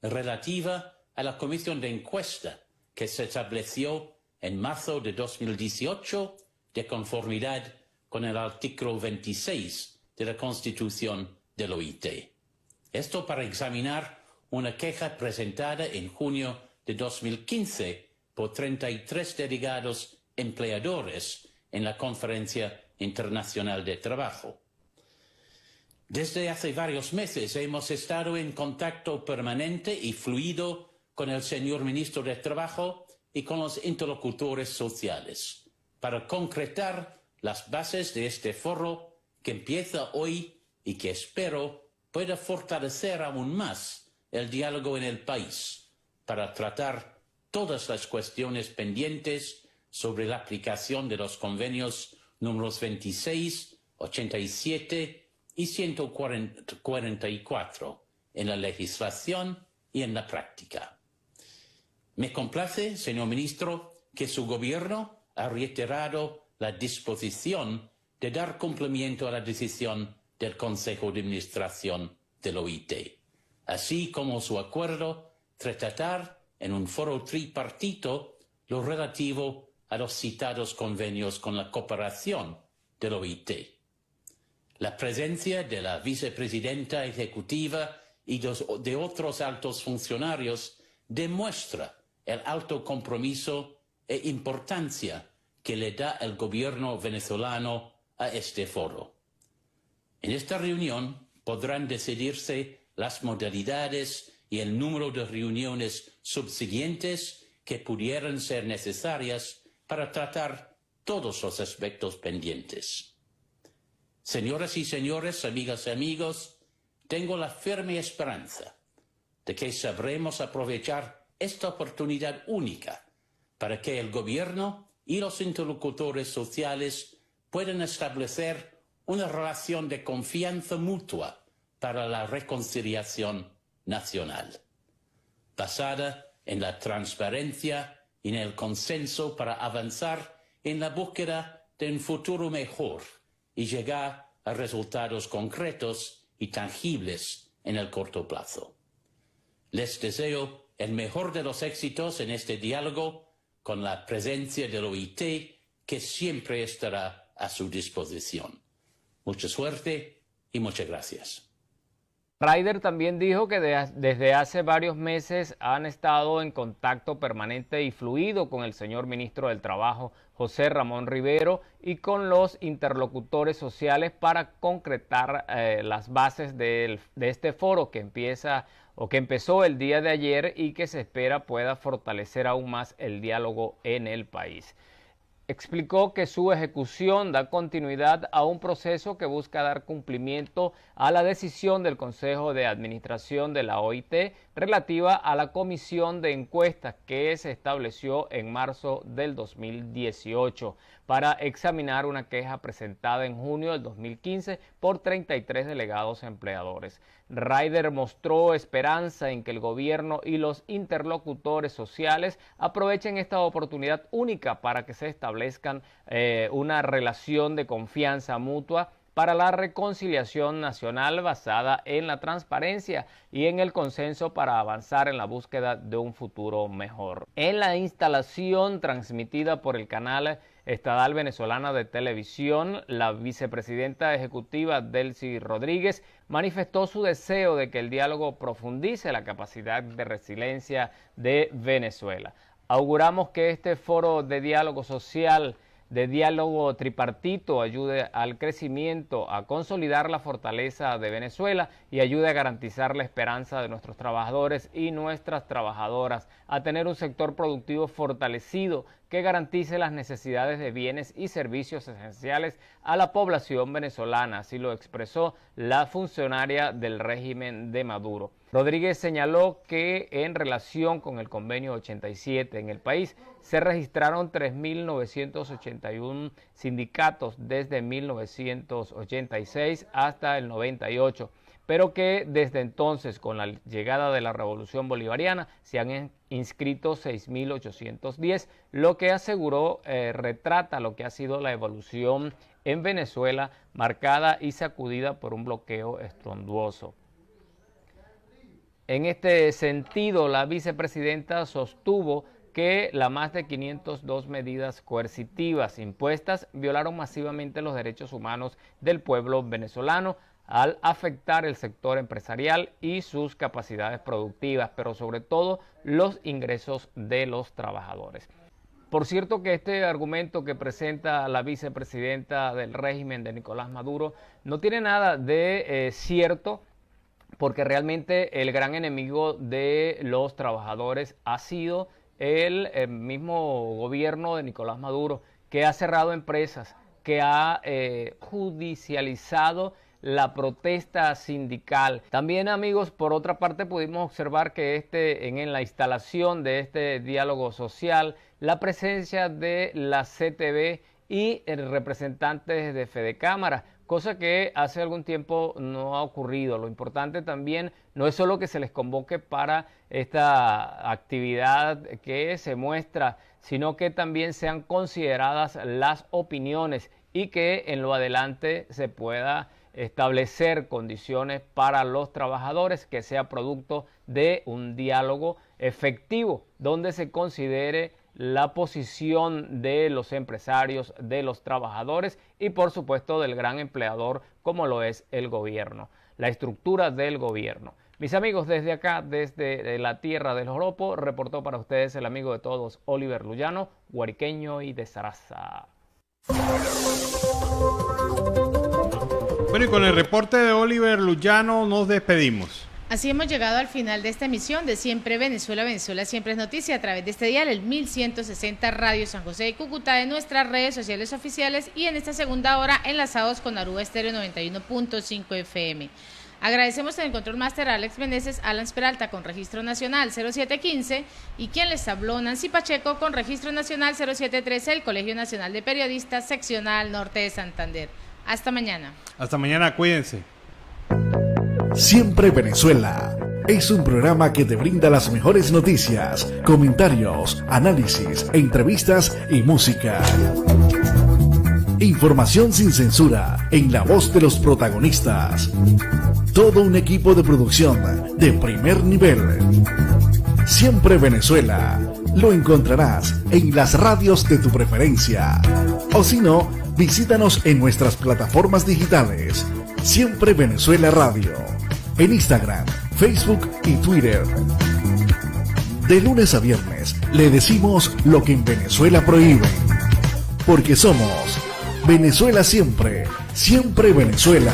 relativa a la comisión de encuesta que se estableció en marzo de 2018 de conformidad con el artículo 26 de la Constitución de la OIT. Esto para examinar una queja presentada en junio de 2015 por 33 delegados empleadores en la Conferencia Internacional de Trabajo. Desde hace varios meses hemos estado en contacto permanente y fluido con el señor ministro de Trabajo y con los interlocutores sociales para concretar las bases de este foro que empieza hoy y que espero pueda fortalecer aún más el diálogo en el país para tratar todas las cuestiones pendientes sobre la aplicación de los convenios números 26, 87 y 144 en la legislación y en la práctica. Me complace, señor ministro, que su gobierno ha reiterado la disposición de dar cumplimiento a la decisión del Consejo de Administración de la OIT, así como su acuerdo de tratar en un foro tripartito lo relativo a los citados convenios con la cooperación de la OIT. La presencia de la vicepresidenta ejecutiva y de otros altos funcionarios demuestra el alto compromiso e importancia que le da el gobierno venezolano a este foro. En esta reunión podrán decidirse las modalidades y el número de reuniones subsiguientes que pudieran ser necesarias para tratar todos los aspectos pendientes. Señoras y señores, amigas y amigos, tengo la firme esperanza de que sabremos aprovechar esta oportunidad única para que el gobierno y los interlocutores sociales pueden establecer una relación de confianza mutua para la reconciliación nacional, basada en la transparencia y en el consenso para avanzar en la búsqueda de un futuro mejor y llegar a resultados concretos y tangibles en el corto plazo. les deseo el mejor de los éxitos en este diálogo con la presencia del OIT, que siempre estará a su disposición. Mucha suerte y muchas gracias. Ryder también dijo que desde hace varios meses han estado en contacto permanente y fluido con el señor ministro del Trabajo, José Ramón Rivero, y con los interlocutores sociales para concretar las bases de este foro que empezó el día de ayer y que se espera pueda fortalecer aún más el diálogo en el país. Explicó que su ejecución da continuidad a un proceso que busca dar cumplimiento a la decisión del Consejo de Administración de la OIT relativa a la comisión de encuestas que se estableció en marzo del 2018 para examinar una queja presentada en junio del 2015 por 33 delegados empleadores. Ryder mostró esperanza en que el gobierno y los interlocutores sociales aprovechen esta oportunidad única para que se establezcan una relación de confianza mutua para la reconciliación nacional basada en la transparencia y en el consenso para avanzar en la búsqueda de un futuro mejor. En la instalación transmitida por el canal estatal venezolana de televisión, la vicepresidenta ejecutiva Delcy Rodríguez manifestó su deseo de que el diálogo profundice la capacidad de resiliencia de Venezuela. Auguramos que este foro de diálogo social, de diálogo tripartito, ayude al crecimiento, a consolidar la fortaleza de Venezuela y ayude a garantizar la esperanza de nuestros trabajadores y nuestras trabajadoras, a tener un sector productivo fortalecido que garantice las necesidades de bienes y servicios esenciales a la población venezolana, así lo expresó la funcionaria del régimen de Maduro. Rodríguez señaló que en relación con el convenio 87 en el país se registraron 3.981 sindicatos desde 1986 hasta el 98, pero que desde entonces, con la llegada de la Revolución Bolivariana, se han inscrito 6.810, lo que aseguró retrata lo que ha sido la evolución en Venezuela, marcada y sacudida por un bloqueo estruendoso. En este sentido, la vicepresidenta sostuvo que las más de 502 medidas coercitivas impuestas violaron masivamente los derechos humanos del pueblo venezolano al afectar el sector empresarial y sus capacidades productivas, pero sobre todo los ingresos de los trabajadores. Por cierto que este argumento que presenta la vicepresidenta del régimen de Nicolás Maduro no tiene nada de cierto, porque realmente el gran enemigo de los trabajadores ha sido el mismo gobierno de Nicolás Maduro, que ha cerrado empresas, que ha judicializado la protesta sindical. También, amigos, por otra parte pudimos observar que en la instalación de este diálogo social, la presencia de la CTV y representantes de Fedecámara, cosa que hace algún tiempo no ha ocurrido. Lo importante también no es solo que se les convoque para esta actividad que se muestra, sino que también sean consideradas las opiniones y que en lo adelante se pueda establecer condiciones para los trabajadores que sea producto de un diálogo efectivo, donde se considere la posición de los empresarios, de los trabajadores y por supuesto del gran empleador como lo es el gobierno, la estructura del gobierno. Mis amigos, desde acá, desde la tierra del joropo, reportó para ustedes el amigo de todos, Oliver Luyano, guariqueño y de Saraza. Bueno, y con el reporte de Oliver Luyano nos despedimos. Así hemos llegado al final de esta emisión de Siempre Venezuela, Venezuela Siempre es Noticia, a través de este dial, el 1160 Radio San José de Cúcuta, de nuestras redes sociales oficiales y en esta segunda hora enlazados con Aruba Estéreo 91.5 FM. Agradecemos en el Control Master a Alex Meneses, Alan Peralta con Registro Nacional 0715 y quien les habló, Nancy Pacheco con Registro Nacional 0713, el Colegio Nacional de Periodistas Seccional Norte de Santander. Hasta mañana. Hasta mañana, cuídense. Siempre Venezuela es un programa que te brinda las mejores noticias, comentarios, análisis, entrevistas y música. Información sin censura en la voz de los protagonistas. todo un equipo de producción de primer nivel. Siempre Venezuela. Lo encontrarás en las radios de tu preferencia. O si no, visítanos en nuestras plataformas digitales. Siempre Venezuela Radio. En Instagram, Facebook y Twitter. De lunes a viernes le decimos lo que en Venezuela prohíben. Porque somos Venezuela siempre. Siempre Venezuela.